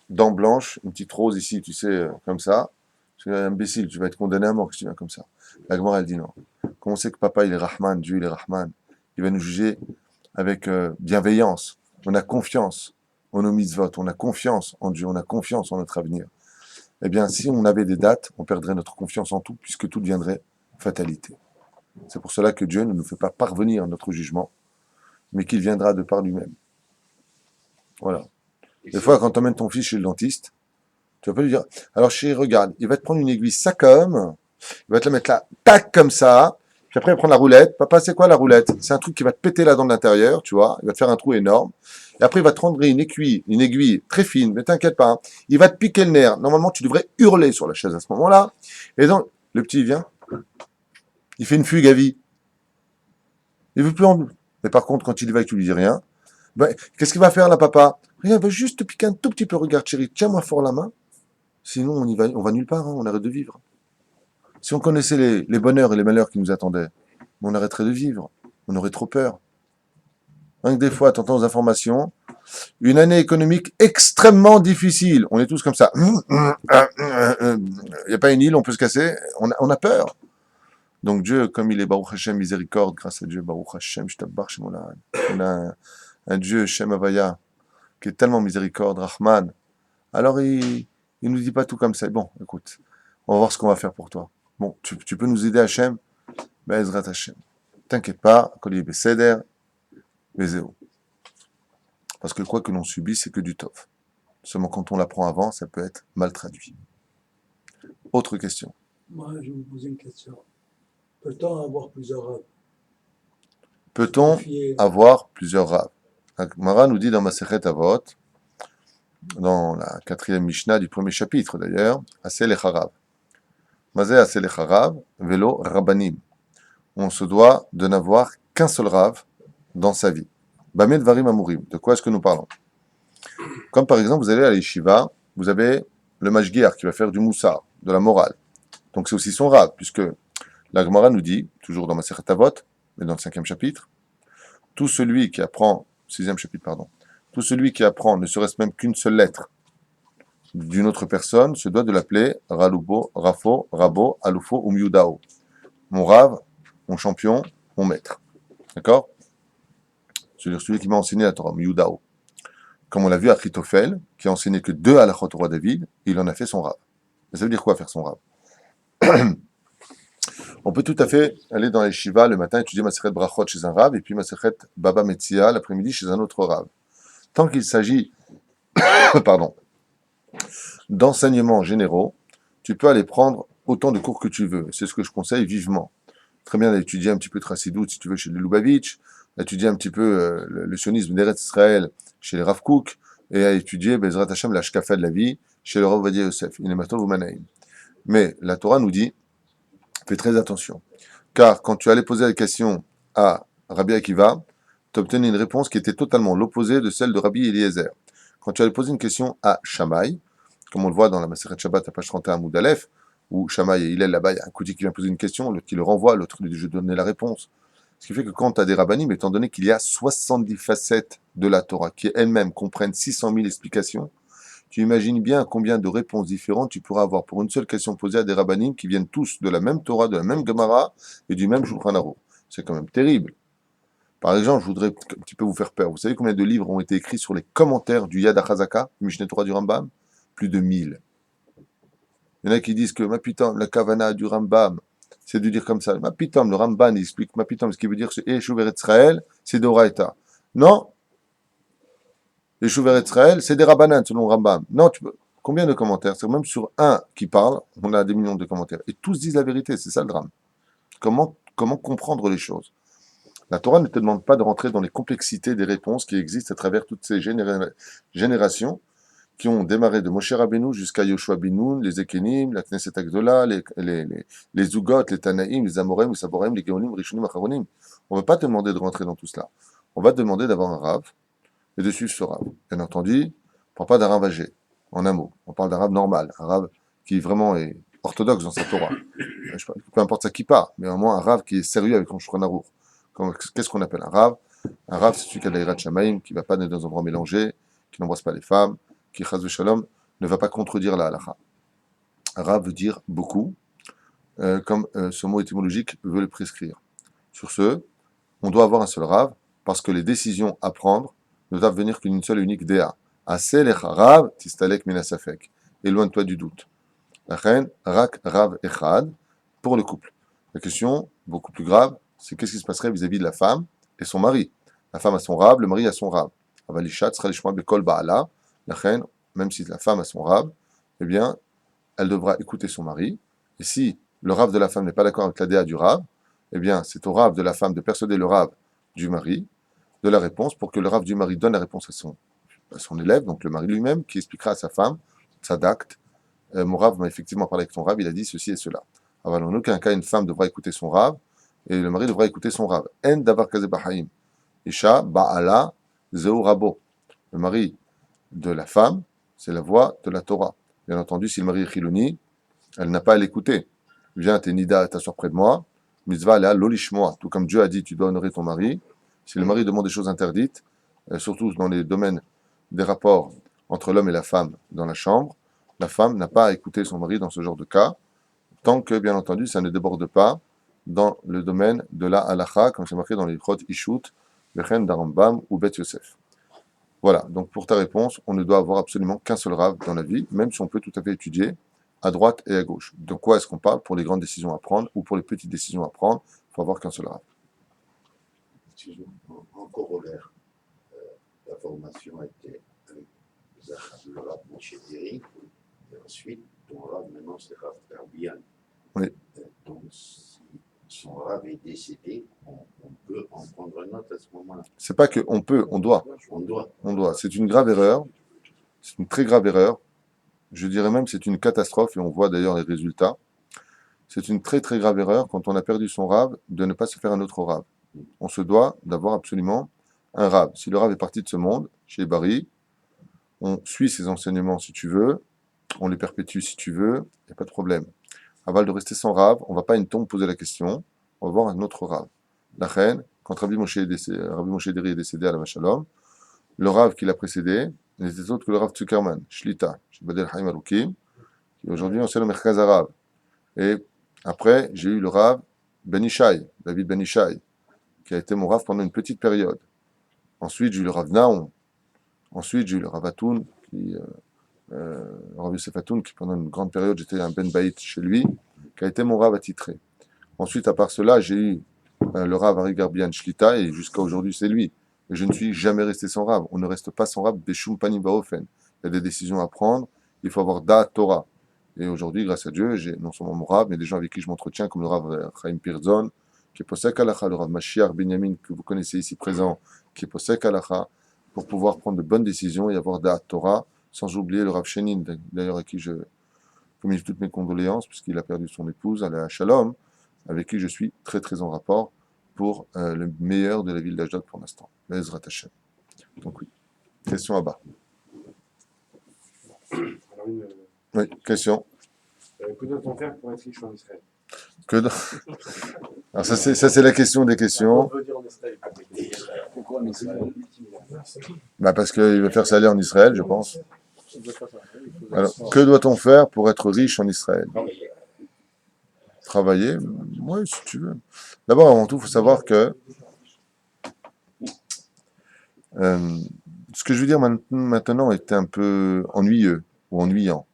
dents blanches, une petite rose ici, tu sais, comme ça. Tu es imbécile, tu vas être condamné à mort si tu viens comme ça. La Gemara, elle dit non. Quand on sait que papa, il est Rahman, Dieu, il est Rahman, il va nous juger avec bienveillance. On a confiance en nos mitzvot, on a confiance en Dieu, on a confiance en notre avenir. Eh bien, si on avait des dates, on perdrait notre confiance en tout, puisque tout deviendrait fatalité. C'est pour cela que Dieu ne nous fait pas parvenir notre jugement, mais qu'il viendra de par lui-même. Voilà. Des fois, quand tu emmènes ton fils chez le dentiste, tu vas pas lui dire, alors chérie, regarde, il va te prendre une aiguille, ça comme, il va te la mettre là, tac, comme ça, Puis après, il va prendre la roulette. Papa, c'est quoi la roulette? C'est un truc qui va te péter la dent de l'intérieur, tu vois. Il va te faire un trou énorme. Et après, il va te rendre une aiguille très fine, mais t'inquiète pas, hein. Il va te piquer le nerf. Normalement, tu devrais hurler sur la chaise à ce moment-là. Et donc, le petit, il vient. Il fait une fugue à vie. Il veut plus en... Mais par contre, quand il y va et que tu lui dis rien, ben, qu'est-ce qu'il va faire là, papa? Rien, il va juste te piquer un tout petit peu. Regarde, chérie, tiens-moi fort la main. Sinon, on va nulle part, hein, on arrête de vivre. Si on connaissait les bonheurs et les malheurs qui nous attendaient, on arrêterait de vivre. On aurait trop peur. Rien que des fois, tu entends aux informations, une année économique extrêmement difficile. On est tous comme ça. Il n'y a pas une île, on peut se casser. On a peur. Donc Dieu, comme il est Baruch Hashem, miséricorde, grâce à Dieu, Baruch Hashem, Shtabbar Shemona. On a un Dieu, Shem Havaya, qui est tellement miséricorde, Rahman. Alors il nous dit pas tout comme ça. Bon, écoute, on va voir ce qu'on va faire pour toi. Bon, tu peux nous aider, Hashem? Ben, Ezrat Hashem. T'inquiète pas, Koli Beseder, Bezeo. Parce que quoi que l'on subit, c'est que du tov. Seulement quand on l'apprend avant, ça peut être mal traduit. Autre question. Moi, je vais vous poser une question. Peut-on avoir plusieurs rêves? Peut-on avoir plusieurs raves? Mara nous dit dans Masechet Avot, dans la 4e Mishnah du premier chapitre d'ailleurs, Asel Echarav. Mazé Asel Echarav, Velo Rabbanim. On se doit de n'avoir qu'un seul rave dans sa vie. Bamed Varim Amurim. De quoi est-ce que nous parlons? Comme par exemple, vous allez à l'Yeshiva, vous avez le Mashgiach qui va faire du Moussar, de la morale. Donc c'est aussi son rave, puisque la Gemara nous dit, toujours dans Masechet Avot, mais dans le 5e chapitre, tout celui qui apprend, 6e chapitre, pardon, tout celui qui apprend ne serait-ce même qu'une seule lettre d'une autre personne se doit de l'appeler Ralubo, Rafo, Rabo, Alufo ou Miudao. Mon rave, mon champion, mon maître. D'accord? C'est-à-dire celui qui m'a enseigné la Torah, Miudao. Comme on l'a vu à Chitophel, qui a enseigné que 2 halachot au roi David, il en a fait son rave. Mais ça veut dire quoi faire son rave? On peut tout à fait aller dans les Shiva le matin, étudier Masechet Brachot chez un rave, et puis Masechet Baba Metzia l'après-midi chez un autre rave. Tant qu'il s'agit pardon, d'enseignements généraux, tu peux aller prendre autant de cours que tu veux. C'est ce que je conseille vivement. Très bien d'étudier un petit peu Trassidout, si tu veux, chez les Lubavitch, d'étudier un petit peu le sionisme d'Eretz Israël chez les Rav Kook, et à étudier Bezrat Hashem, la Shkafa de la vie, chez le Rav Ovadia Yosef, Inematol Vumanaim. Mais la Torah nous dit, fais très attention. Car quand tu allais poser la question à Rabbi Akiva, tu obtenais une réponse qui était totalement l'opposé de celle de Rabbi Eliezer. Quand tu allais poser une question à Shammai, comme on le voit dans la Masechet Shabbat à page 31 Moud Aleph, où Shammai et Hillel là-bas, il y a un Kouti qui vient poser une question, l'autre qui le renvoie, l'autre lui dit je donnais la réponse. Ce qui fait que quand tu as des rabbanim, étant donné qu'il y a 70 facettes de la Torah qui elles-mêmes comprennent 600 000 explications, tu imagines bien combien de réponses différentes tu pourras avoir pour une seule question posée à des rabbanim qui viennent tous de la même Torah, de la même Gemara et du même Shulchan Aruch. C'est quand même terrible. Par exemple, je voudrais un petit peu vous faire peur. Vous savez combien de livres ont été écrits sur les commentaires du Yad HaChazaka, du Mishneh Torah du Rambam? Plus de 1000. Il y en a qui disent que Mapitam, la Kavana du Rambam, c'est de dire comme ça. Mapitam, le Rambam, il explique Mapitam, ce qui veut dire c'est Yeshuv Eretz Israël, c'est d'Oraita. Non, Yeshuv Eretz Israël, c'est des Rabbanan selon le Rambam. Non, combien de commentaires? C'est même sur un qui parle, on a des millions de commentaires. Et tous disent la vérité, c'est ça le drame. Comment comprendre les choses? La Torah ne te demande pas de rentrer dans les complexités des réponses qui existent à travers toutes ces générations qui ont démarré de Moshe Rabbeinu jusqu'à Yoshua ben Nun, les Ekenim, la Knesset Agdola, les Zugot, les Tanaïm, les Amorim, les Saborim, les Geonim, les Rishonim, Acharonim. On ne va pas te demander de rentrer dans tout cela. On va te demander d'avoir un rave et de suivre ce rave. Bien entendu, on ne parle pas d'un rave âgé, en un mot. On parle d'un rave normal, un rave qui vraiment est orthodoxe dans sa Torah. Peu importe sa kippa, mais au moins un rave qui est sérieux avec son Shulchan Aruch. Qu'est-ce qu'on appelle un rave? Un rave, c'est celui qui a de Shamaim, qui ne va pas dans un endroit mélangé, qui n'embrasse pas les femmes, qui, chas v'shalom, ne va pas contredire la halakha. Un rave veut dire beaucoup, comme ce mot étymologique veut le prescrire. Sur ce, on doit avoir un seul rave, parce que les décisions à prendre ne doivent venir qu'une seule et unique déa. Asel echarav tistalek minasafek. Éloigne-toi du doute. La reine, rak rav echad, pour le couple. La question, beaucoup plus grave, c'est qu'est-ce qui se passerait vis-à-vis de la femme et son mari. La femme a son rab, le mari a son rab. Avalishat sera lishma bekol ba'ala. La reine, même si la femme a son rab, eh bien, elle devra écouter son mari. Et si le rab de la femme n'est pas d'accord avec la déa du rab, eh bien, c'est au Rav de la femme de persuader le Rav du mari de la réponse pour que le Rav du mari donne la réponse à son élève, donc le mari lui-même, qui expliquera à sa femme, Sadak, mon Rav m'a effectivement parlé avec ton Rav, il a dit ceci et cela. Alors, en aucun cas, une femme devra écouter son Rav et le mari devra écouter son Rav. En davar kaze bahaim. Isha ba'ala zeu rabo. Le mari de la femme, c'est la voix de la Torah. Bien entendu, si le mari est chiloni, elle n'a pas à l'écouter. Viens, t'es nida, t'asseoir près de moi. Mitzvah, là, lolishmoa. Tout comme Dieu a dit, tu dois honorer ton mari. Si le mari demande des choses interdites, surtout dans les domaines des rapports entre l'homme et la femme dans la chambre, la femme n'a pas à écouter son mari dans ce genre de cas, tant que, bien entendu, ça ne déborde pas dans le domaine de la halacha, comme c'est marqué dans les Chot Ishut, Vechen d'Arambam ou Bet Yosef. Voilà, donc pour ta réponse, on ne doit avoir absolument qu'un seul Rav dans la vie, même si on peut tout à fait étudier à droite et à gauche. De quoi est-ce qu'on parle pour les grandes décisions à prendre ou pour les petites décisions à prendre? Il faut avoir qu'un seul Rav. Excuse-moi, en corollaire, la formation a été avec le Rav Moshe Deri, et ensuite, ton Rav maintenant c'est Rav Garbian. Oui. Donc, si son Rav est décédé, on peut en prendre note à ce moment-là. C'est pas que on peut, on doit. On doit. On doit. C'est une grave erreur. C'est une très grave erreur. Je dirais même c'est une catastrophe et on voit d'ailleurs les résultats. C'est une très très grave erreur quand on a perdu son Rav de ne pas se faire un autre Rav. On se doit d'avoir absolument un Rav. Si le Rav est parti de ce monde, chez Barry, on suit ses enseignements si tu veux, on les perpétue si tu veux, il n'y a pas de problème. Aval de rester sans Rav, on ne va pas à une tombe poser la question, on va voir un autre Rav. La reine, quand Rabbi Moshe Deri est décédé à la Shalom, le Rav qui l'a précédé n'était autre que le Rav Zuckerman, Shlita, chez Badel Haim Alukim, qui aujourd'hui on sait le Merkaz Arabe. Et après, j'ai eu le Rav Ben Ishai, David Ben Ishai, qui a été mon Rav pendant une petite période. Ensuite, j'ai eu le Rav Naon. Ensuite, j'ai eu le Rav Atoun, Rav Yosef Atoun, qui pendant une grande période, j'étais un Ben Baït chez lui, qui a été mon Rav attitré. Ensuite, à part cela, j'ai eu le Rav Ari Garbian Shlita, et jusqu'à aujourd'hui, c'est lui. Et je ne suis jamais resté sans Rav. On ne reste pas sans Rav, Beshum Panim Baofen. Il y a des décisions à prendre, il faut avoir Da Torah. Et aujourd'hui, grâce à Dieu, j'ai non seulement mon Rav, mais des gens avec qui je m'entretiens, comme le Rav Chaim Pirzon, qui est Posek Halacha, le Rav Mashiach Benyamin, que vous connaissez ici présent, qui est Posek Halacha, pour pouvoir prendre de bonnes décisions et avoir Da Torah, sans oublier le Rav Shenin, d'ailleurs à qui je communique toutes mes condoléances, puisqu'il a perdu son épouse, à la Shalom, avec qui je suis très très en rapport pour le meilleur de la ville d'Ashdod pour l'instant. Bezrat Hashem. Donc oui. Question à bas. Alors Oui, question. que doit-on faire pour être riche en Israël? Alors ça c'est la question des questions. On veut dire en Israël. Pourquoi en Israël? Bah parce qu'il va faire ça aller en Israël, je pense. Alors, que doit-on faire pour être riche en Israël? Travailler? Oui, si tu veux. D'abord, avant tout, il faut savoir que ce que je veux dire maintenant est un peu ennuyeux ou ennuyant.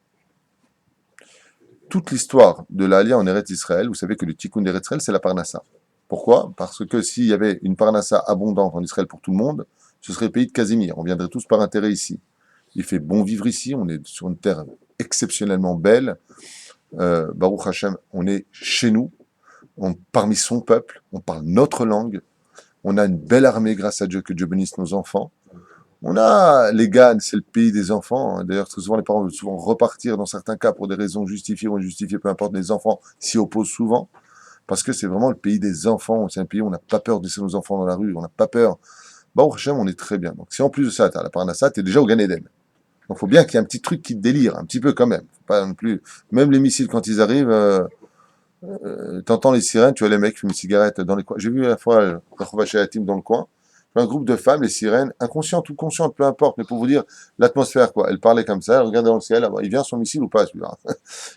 Toute l'histoire de l'Aliyah en Eretz Israël, vous savez que le Tikkun d'Eretz Israël, c'est la Parnassa. Pourquoi? Parce que s'il y avait une Parnassa abondante en Israël pour tout le monde, ce serait le pays de Casimir. On viendrait tous par intérêt ici. Il fait bon vivre ici, on est sur une terre exceptionnellement belle. Baruch Hashem, on est chez nous, parmi son peuple, on parle notre langue, on a une belle armée grâce à Dieu, que Dieu bénisse nos enfants. On a les Ganes, c'est le pays des enfants. D'ailleurs, très souvent, les parents veulent souvent repartir dans certains cas pour des raisons justifiées ou injustifiées, peu importe, les enfants s'y opposent souvent, parce que c'est vraiment le pays des enfants. C'est un pays où on n'a pas peur de laisser nos enfants dans la rue, on n'a pas peur. Baruch Hashem, on est très bien. Donc si en plus de ça, tu as la Parnassa, tu es déjà au Gan Eden. Donc il faut bien qu'il y ait un petit truc qui te délire, un petit peu quand même. Faut pas non plus. Même les missiles, quand ils arrivent, t'entends les sirènes, tu vois les mecs fument une cigarette dans les coins. J'ai vu la fois Rachova Shayatim dans le coin, un groupe de femmes, les sirènes, inconscientes ou conscientes, peu importe, mais pour vous dire l'atmosphère, quoi. Elle parlait comme ça, elle regardait dans le ciel, il vient son missile ou pas, celui-là.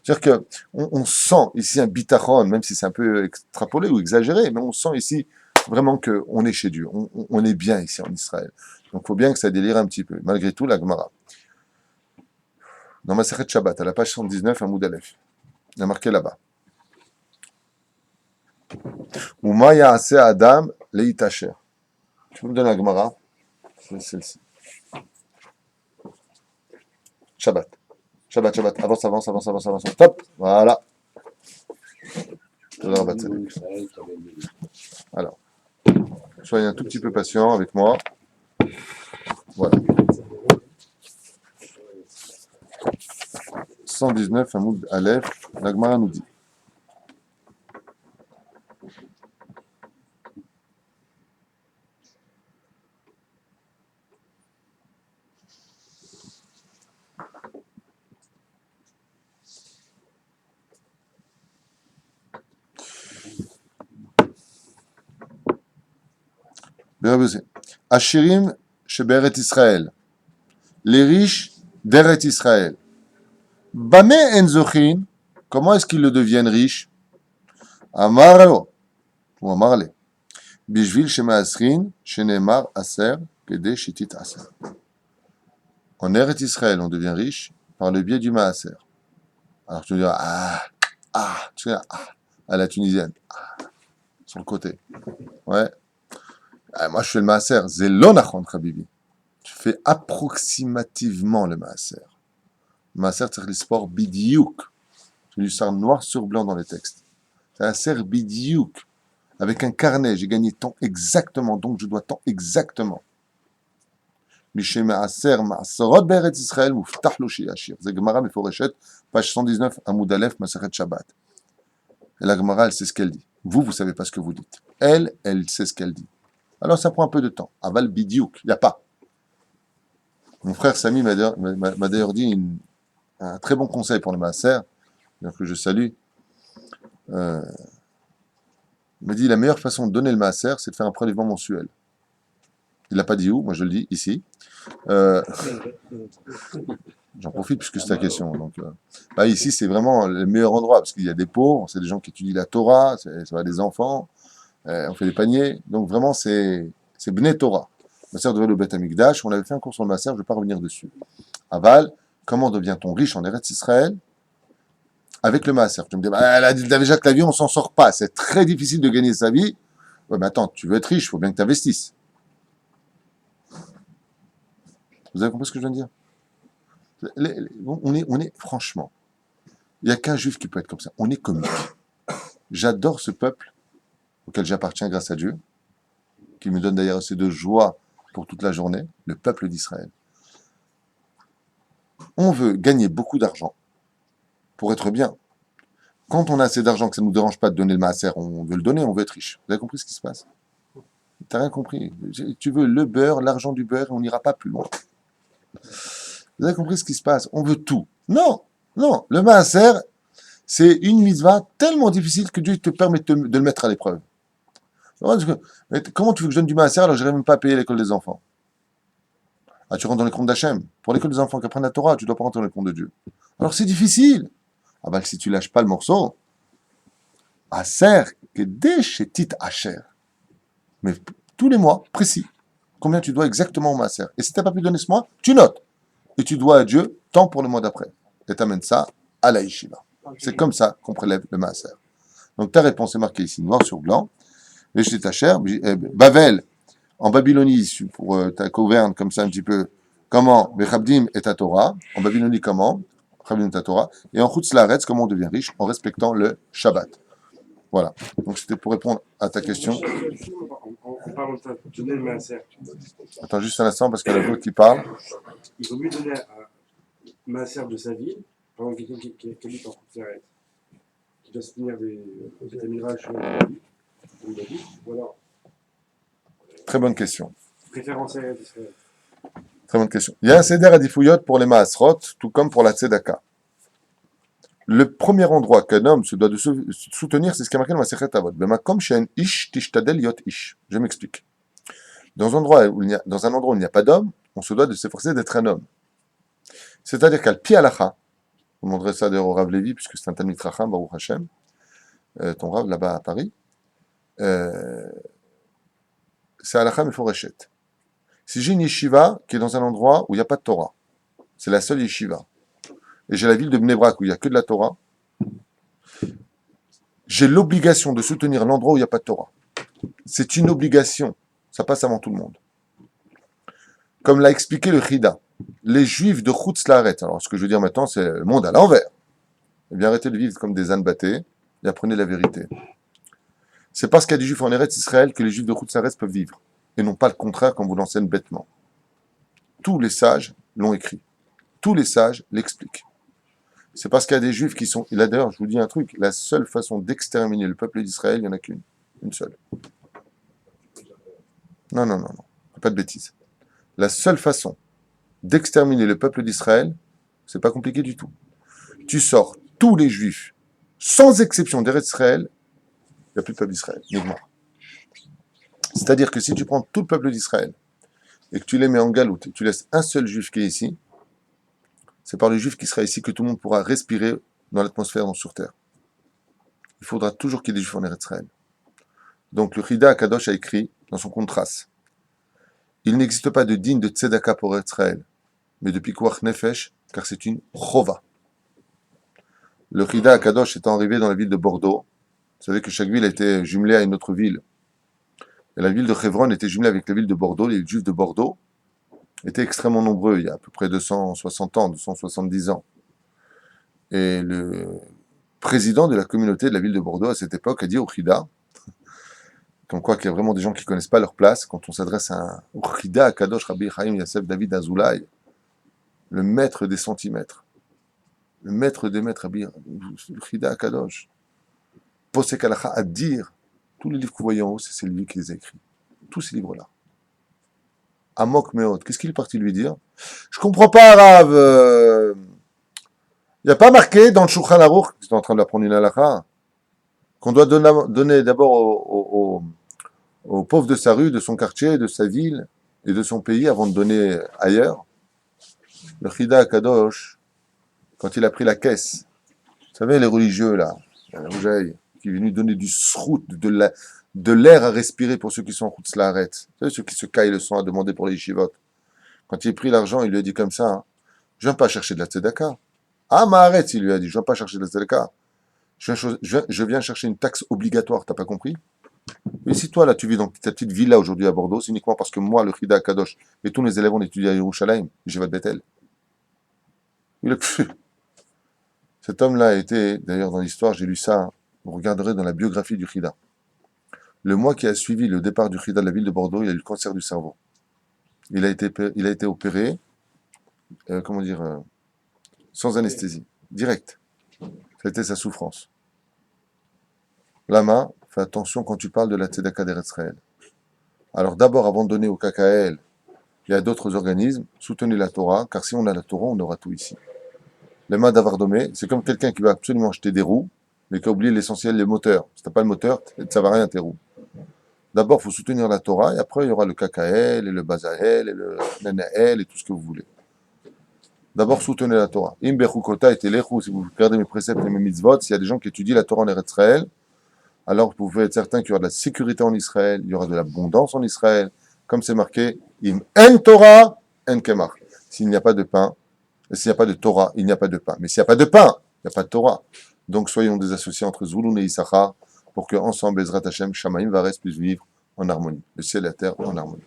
C'est-à-dire que on sent ici un bitachon, même si c'est un peu extrapolé ou exagéré, mais on sent ici vraiment qu'on est chez Dieu, on est bien ici en Israël. Donc il faut bien que ça délire un petit peu. Malgré tout, la Gemara. Dans ma Masechet Shabbat, à la page 119, un Moudalef, il y a marqué là-bas. Uma ya'ase Adam leitacher. Tu peux me donner la Gemara? C'est celle-ci. Shabbat. Avance. Stop. Voilà. Todar Batzelek. Alors, soyez un tout petit peu patient avec moi. Voilà. 119, Hamoud Aleph, la Gemara nous dit. Ashirim Sheberet Israël. Les riches d'Eret Israël. Bame Enzochin. Comment est-ce qu'ils le deviennent riches? Amaro. Ou Amarle. Bishvil Shema Asrin. Shenemar Aser. Kede Shitit Aser. En Eret Israël, on devient riche par le biais du Maaser. Alors tu me dis, tu sais, à la tunisienne. Sur le côté. Ouais. Moi, je fais le maaser. Zelonachon, Habibi. Tu fais approximativement le maaser. Le maaser, c'est le sport bidiouk. Tu lui sors noir sur blanc dans les textes. C'est un ser bidiouk. Avec un carnet, j'ai gagné temps exactement, donc je dois temps exactement. Mishe maaser, maaserot beret Israël, muftah lo sheyashir. C'est Gemara Meforeshet, page 119, Hamoud Aleph, Masechet Shabbat. Et la Gemara, elle sait ce qu'elle dit. Vous savez pas ce que vous dites. Elle sait ce qu'elle dit. Alors ça prend un peu de temps. Aval bidiouk, il n'y a pas. Mon frère Samy m'a d'ailleurs dit un très bon conseil pour le maaser, que je salue. Il m'a dit la meilleure façon de donner le maaser, c'est de faire un prélèvement mensuel. Il l'a pas dit où, moi je le dis ici. J'en profite puisque c'est la question. Donc, ici c'est vraiment le meilleur endroit parce qu'il y a des pauvres, c'est des gens qui étudient la Torah, ça va des enfants. On fait des paniers, donc vraiment c'est Bnei Torah. Ma sœur devait le Beth Amikdash, on avait fait un cours sur le Maaser, je ne vais pas revenir dessus. Aval, comment devient-on riche en Eretz Israël avec le Maaser? Tu me dis, elle a dit déjà que la vie, on s'en sort pas, c'est très difficile de gagner sa vie. Ouais, mais attends, tu veux être riche, il faut bien que tu investisses. Vous avez compris ce que je viens de dire? On est franchement, il n'y a qu'un juif qui peut être comme ça, on est comique. J'adore ce peuple auquel j'appartiens grâce à Dieu, qui me donne d'ailleurs assez de joie pour toute la journée, le peuple d'Israël. On veut gagner beaucoup d'argent pour être bien. Quand on a assez d'argent que ça ne nous dérange pas de donner le maaser, on veut le donner, on veut être riche. Vous avez compris ce qui se passe? T'as rien compris. Tu veux le beurre, l'argent du beurre, et on n'ira pas plus loin. Vous avez compris ce qui se passe? On veut tout. Non, le maaser, c'est une mitzvah tellement difficile que Dieu te permet de le mettre à l'épreuve. Mais comment tu veux que je donne du maaser alors que je n'arrive même pas à payer l'école des enfants? Tu rentres dans les comptes d'Hachem. Pour l'école des enfants qui apprennent la Torah, tu ne dois pas rentrer dans les comptes de Dieu. Alors c'est difficile. Si tu lâches pas le morceau, Aser, Kedé, Shetit, Asher. Mais tous les mois, précis, combien tu dois exactement au maaser. Et si tu n'as pas pu donner ce mois, tu notes. Et tu dois à Dieu tant pour le mois d'après. Et tu amènes ça à la yeshiva. C'est comme ça qu'on prélève le maaser. Donc ta réponse est marquée ici, noir sur blanc. Bavel, en Babylonie, pour ta gouverne comme ça un petit peu, comment? Bechabdim et ta Torah. En Babylonie, comment? Bechabdim et ta Torah. Et en Chutz Laaretz, comment on devient riche? En respectant le Shabbat. Voilà. Donc c'était pour répondre à ta question. En parlant de ça, donner le maaser. Attends juste un instant parce qu'il y en a d'autres qui parlent. Il vaut mieux donner un maaser de sa ville, par exemple quelqu'un qui habite en Côte-Ferrette, qui doit se tenir des mirages sur la vie, voilà. Très bonne question. Préférence à Israël. Très bonne question. Il y a un seder à Difuyot pour les Maasrot, tout comme pour la Tzedaka. Le premier endroit qu'un homme se doit de soutenir, c'est ce qui est marqué dans la Masechet Avot. Bemakom she'en ish tishtadel yot ish. Je m'explique. Dans un endroit où il n'y a pas d'homme, on se doit de s'efforcer d'être un homme. C'est-à-dire qu'à Pi Halacha, vous demanderez ça d'ailleurs au Rav Lévi, puisque c'est un Talmid Chacham, Baruch Hashem, ton Rav là-bas à Paris, c'est Halacha Meforeshet. Si j'ai une yeshiva qui est dans un endroit où il n'y a pas de Torah, c'est la seule yeshiva, et j'ai la ville de Bnei Brak où il n'y a que de la Torah, j'ai l'obligation de soutenir l'endroit où il n'y a pas de Torah. C'est une obligation. Ça passe avant tout le monde. Comme l'a expliqué le Chida, les Juifs de Chutz Laaretz, alors ce que je veux dire maintenant, c'est le monde à l'envers. Eh bien, arrêtez de vivre comme des ânes battés et apprenez la vérité. C'est parce qu'il y a des juifs en Eretz Israël que les juifs de Khoutzaretz peuvent vivre, et non pas le contraire comme vous l'enseignez bêtement. Tous les sages l'ont écrit. Tous les sages l'expliquent. C'est parce qu'il y a des juifs qui sont... Là d'ailleurs, je vous dis un truc, la seule façon d'exterminer le peuple d'Israël, il n'y en a qu'une. Une seule. Non. Pas de bêtises. La seule façon d'exterminer le peuple d'Israël, c'est pas compliqué du tout. Tu sors tous les juifs, sans exception d'Eretz Israël, il n'y a plus de peuple d'Israël. C'est-à-dire que si tu prends tout le peuple d'Israël et que tu les mets en galoute, et tu laisses un seul juif qui est ici, c'est par le juif qui sera ici que tout le monde pourra respirer dans l'atmosphère sur terre. Il faudra toujours qu'il y ait des juifs en Eretz Israël. Donc le Chida Akadosh a écrit dans son contraste, il n'existe pas de digne de tzedaka pour Eretz Israël, mais de pikuach nefesh, car c'est une chova. Le Chida Akadosh étant arrivé dans la ville de Bordeaux, vous savez que chaque ville a été jumelée à une autre ville. Et la ville de Hebron était jumelée avec la ville de Bordeaux. Les juifs de Bordeaux étaient extrêmement nombreux, il y a à peu près 260 ans, 270 ans. Et le président de la communauté de la ville de Bordeaux à cette époque a dit au Chida, comme quoi qu'il y a vraiment des gens qui ne connaissent pas leur place, quand on s'adresse à un Chida Akadosh Rabbi Chaim Yosef David Azoulay, le maître des centimètres, le maître des maîtres, le Chida Akadosh, Posek Halacha à dire, tous les livres que vous voyez en haut, c'est lui qui les a écrits. Tous ces livres-là. Amok Meot. Qu'est-ce qu'il est parti lui dire? Je comprends pas, Rav. Il n'y a pas marqué dans le Shulchan Aruch, qui est en train de l'apprendre une halakha, qu'on doit donner d'abord aux pauvres de sa rue, de son quartier, de sa ville et de son pays avant de donner ailleurs. Le Chida Akadosh, quand il a pris la caisse, vous savez, les religieux là, la Rougeille, qui est venu donner du srout, de l'air à respirer pour ceux qui sont en route Slaharet. Vous savez, ceux qui se caillent le sang à demander pour les yeshivot. Quand il a pris l'argent, il lui a dit comme ça, hein, je viens pas chercher de la tzedaka. Ah, Maharet, il lui a dit, je viens pas chercher de la tzedaka. Je viens chercher une taxe obligatoire, t'as pas compris? Et si toi, là, tu vis dans ta petite villa aujourd'hui à Bordeaux, c'est uniquement parce que moi, le Chida Kadosh, et tous les élèves, on étudie à Yerushalayim, j'ai votre Bethel. Il a... Cet homme-là a été, d'ailleurs, dans l'histoire, j'ai lu ça, vous regarderez dans la biographie du Chida. Le mois qui a suivi le départ du Chida de la ville de Bordeaux, il a eu le cancer du cerveau. Il a été opéré, sans anesthésie, direct. C'était sa souffrance. Lama, fais attention quand tu parles de la Tzedaka d'Eretz Israël. Alors d'abord, avant de donner au KKL et à d'autres organismes, soutenez la Torah, car si on a la Torah, on aura tout ici. Les mains d'Avardomé, c'est comme quelqu'un qui va absolument acheter des roues, mais qui a oublié l'essentiel, les moteurs. Si t'as pas le moteur, ça va rien tes roues. D'abord, il faut soutenir la Torah, et après, il y aura le KKL, et le Bazael, et le Nanael, et tout ce que vous voulez. D'abord, soutenez la Torah. Im bechukota et telechu, si vous regardez mes préceptes et mes mitzvot, s'il y a des gens qui étudient la Torah en Eretz Israël, alors vous pouvez être certain qu'il y aura de la sécurité en Israël, il y aura de l'abondance en Israël, comme c'est marqué, im en Torah, en kemach. S'il n'y a pas de pain, s'il n'y a pas de Torah, il n'y a pas de pain. Mais s'il n'y a pas de pain, il n'y a pas de Torah. Donc soyons des associés entre Zvouloun et Issachar, pour qu'ensemble, Ezrat Hashem, Shamaim Vares puisse vivre en harmonie. Le ciel et la terre en harmonie.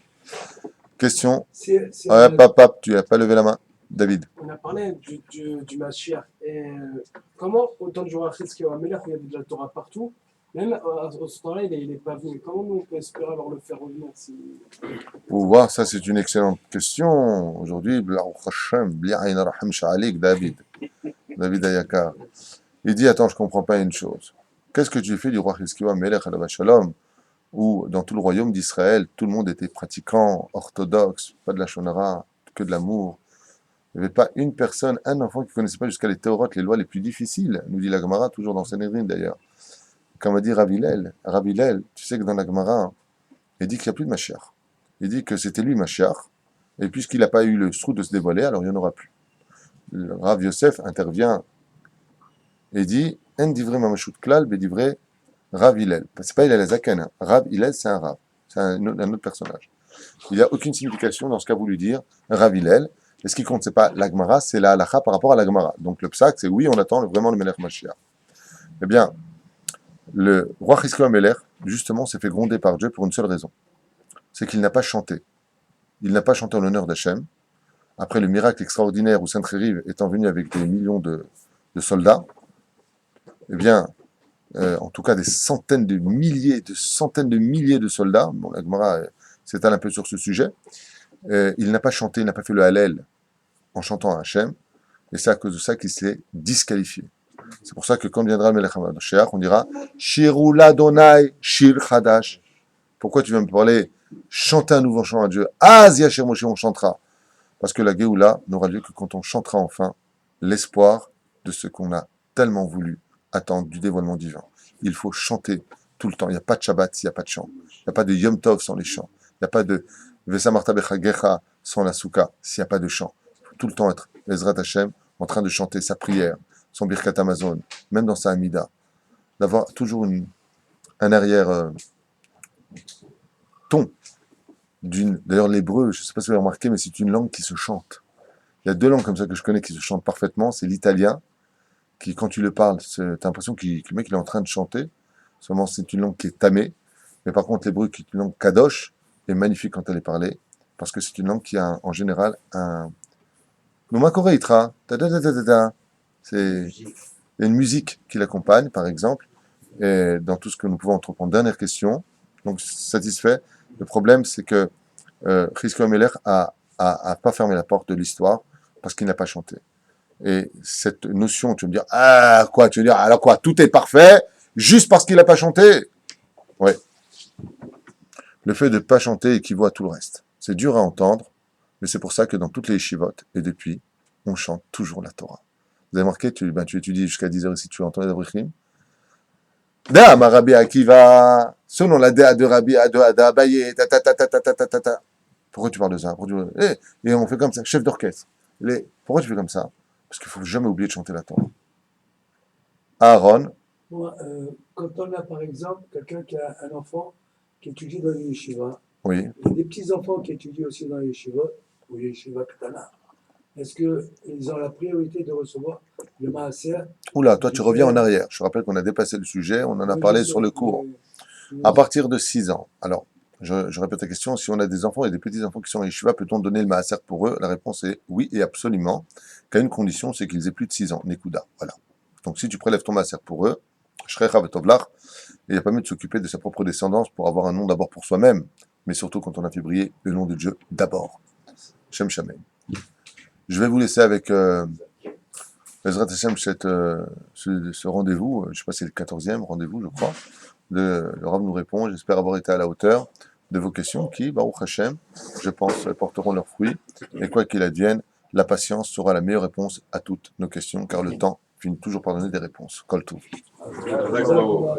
Question. Pap, tu n'as pas levé la main. David. On a parlé du Mashiach. Comment, autant de jours après ce qu'il y a Melech, il y a de la Torah partout, même à ce temps-là, il n'est pas venu. Comment nous, on peut espérer alors le faire revenir Pour voir, ça c'est une excellente question. Aujourd'hui, David Ayaka. Il dit, attends, je ne comprends pas une chose. Qu'est-ce que tu fais du roi Hiskiwa Melech Alav Shalom, où dans tout le royaume d'Israël, tout le monde était pratiquant, orthodoxe, pas de la shonara, que de l'amour. Il n'y avait pas une personne, un enfant qui ne connaissait pas jusqu'à les théorotes, les lois les plus difficiles, nous dit la Gemara, toujours dans Sanhedrin d'ailleurs. Comme a dit Rav Hillel, tu sais que dans la Gemara, il dit qu'il n'y a plus de Mashiach. Il dit que c'était lui Mashiach, et puisqu'il n'a pas eu le srout de se dévoiler, alors il n'y en aura plus. Le Rav Yosef intervient et dit En divrei mamashut klal, be divrei Rav Hillel. C'est pas Hillel Zaken, hein. Rav Hillel, c'est un Rav, c'est un autre personnage. Il n'y a aucune signification dans ce qu'a voulu dire Rav Hillel. Et ce qui compte, c'est pas la Gemara, c'est la halacha par rapport à la Gemara. Donc le psak, c'est oui, on attend vraiment le Melech Mashiach. Eh bien, le roi Chizkiyahu Melech, justement, s'est fait gronder par Dieu pour une seule raison. C'est qu'il n'a pas chanté. Il n'a pas chanté en l'honneur d'Hachem. Après le miracle extraordinaire où Sancheriv étant venu avec des millions de soldats, eh bien, en tout cas des centaines de milliers de soldats. Bon, la Gemara s'étale un peu sur ce sujet. Il n'a pas chanté, il n'a pas fait le Hallel en chantant à Hachem, et c'est à cause de ça qu'il s'est disqualifié. C'est pour ça que quand viendra le Melech HaMashiach, on dira Shiru l'Adonai Shir Chadash. Pourquoi tu viens me parler? Chanter un nouveau chant à Dieu. Az Yasher Moshe, on chantera. Parce que la Géoula n'aura lieu que quand on chantera enfin l'espoir de ce qu'on a tellement voulu attendre du dévoilement divin. Il faut chanter tout le temps. Il n'y a pas de Shabbat s'il n'y a pas de chant. Il n'y a pas de Yom Tov sans les chants. Il n'y a pas de Vesa Marta Bechagecha sans la Souka s'il n'y a pas de chant. Il faut tout le temps être Ezrat Hashem en train de chanter sa prière, son Birkat Amazon, même dans sa Hamida. D'avoir toujours un arrière ton. D'ailleurs, l'hébreu, je ne sais pas si vous avez remarqué, mais c'est une langue qui se chante. Il y a deux langues comme ça que je connais qui se chantent parfaitement. C'est l'italien, qui, quand tu le parles, tu as l'impression que le mec il est en train de chanter. Seulement, c'est une langue qui est tamée. Mais par contre, l'hébreu, qui est une langue kadosh, est magnifique quand elle est parlée. Parce que c'est une langue qui a, en général, un. Numakoreitra, c'est une musique qui l'accompagne, par exemple, et dans tout ce que nous pouvons entreprendre. Dernière question, donc satisfait. Le problème, c'est que Chizkiyahu Melech a pas fermé la porte de l'histoire parce qu'il n'a pas chanté. Et cette notion, tu veux me dire, ah, quoi, tu veux dire, alors quoi, tout est parfait, juste parce qu'il n'a pas chanté? Ouais. Le fait de ne pas chanter équivaut à tout le reste. C'est dur à entendre, mais c'est pour ça que dans toutes les yeshivot, et depuis, on chante toujours la Torah. Vous avez remarqué, tu étudies jusqu'à 10h ici, tu entends les abrichim. Da, ma Rabbi Akiva, selon la déa de Rabbi Abaye, ta. Pourquoi tu parles de ça? Et on fait comme ça, chef d'orchestre. Pourquoi tu fais comme ça? Parce qu'il ne faut jamais oublier de chanter la Torah. Aaron, Moi, quand on a par exemple quelqu'un qui a un enfant qui étudie dans les yeshivas, oui. et des petits-enfants qui étudient aussi dans les yeshivas, ou les yeshivas Ketana, est-ce qu'ils ont la priorité de recevoir le maaser? Oula, toi tu reviens en arrière. Je rappelle qu'on a dépassé le sujet, on en a parlé sur le cours. À partir de 6 ans. Alors, je répète la question, si on a des enfants et des petits-enfants qui sont en yeshiva, peut-on donner le maaser pour eux? La réponse est oui et absolument, qu'à une condition, c'est qu'ils aient plus de 6 ans. Nekuda, voilà. Donc si tu prélèves ton maaser pour eux, Shrecha Vetovlach, il n'y a pas mieux de s'occuper de sa propre descendance pour avoir un nom d'abord pour soi-même, mais surtout quand on a fait briller le nom de Dieu d'abord. Shem Shamen. Je vais vous laisser avec Ezrat Hashem ce rendez-vous, je ne sais pas si c'est le 14e rendez-vous, je crois. Le Rav nous répond, j'espère avoir été à la hauteur de vos questions qui, Baruch Hashem, je pense, porteront leurs fruits. Et quoi qu'il advienne, la patience sera la meilleure réponse à toutes nos questions, car le temps finit toujours par donner des réponses. Kol Tov. D'accord.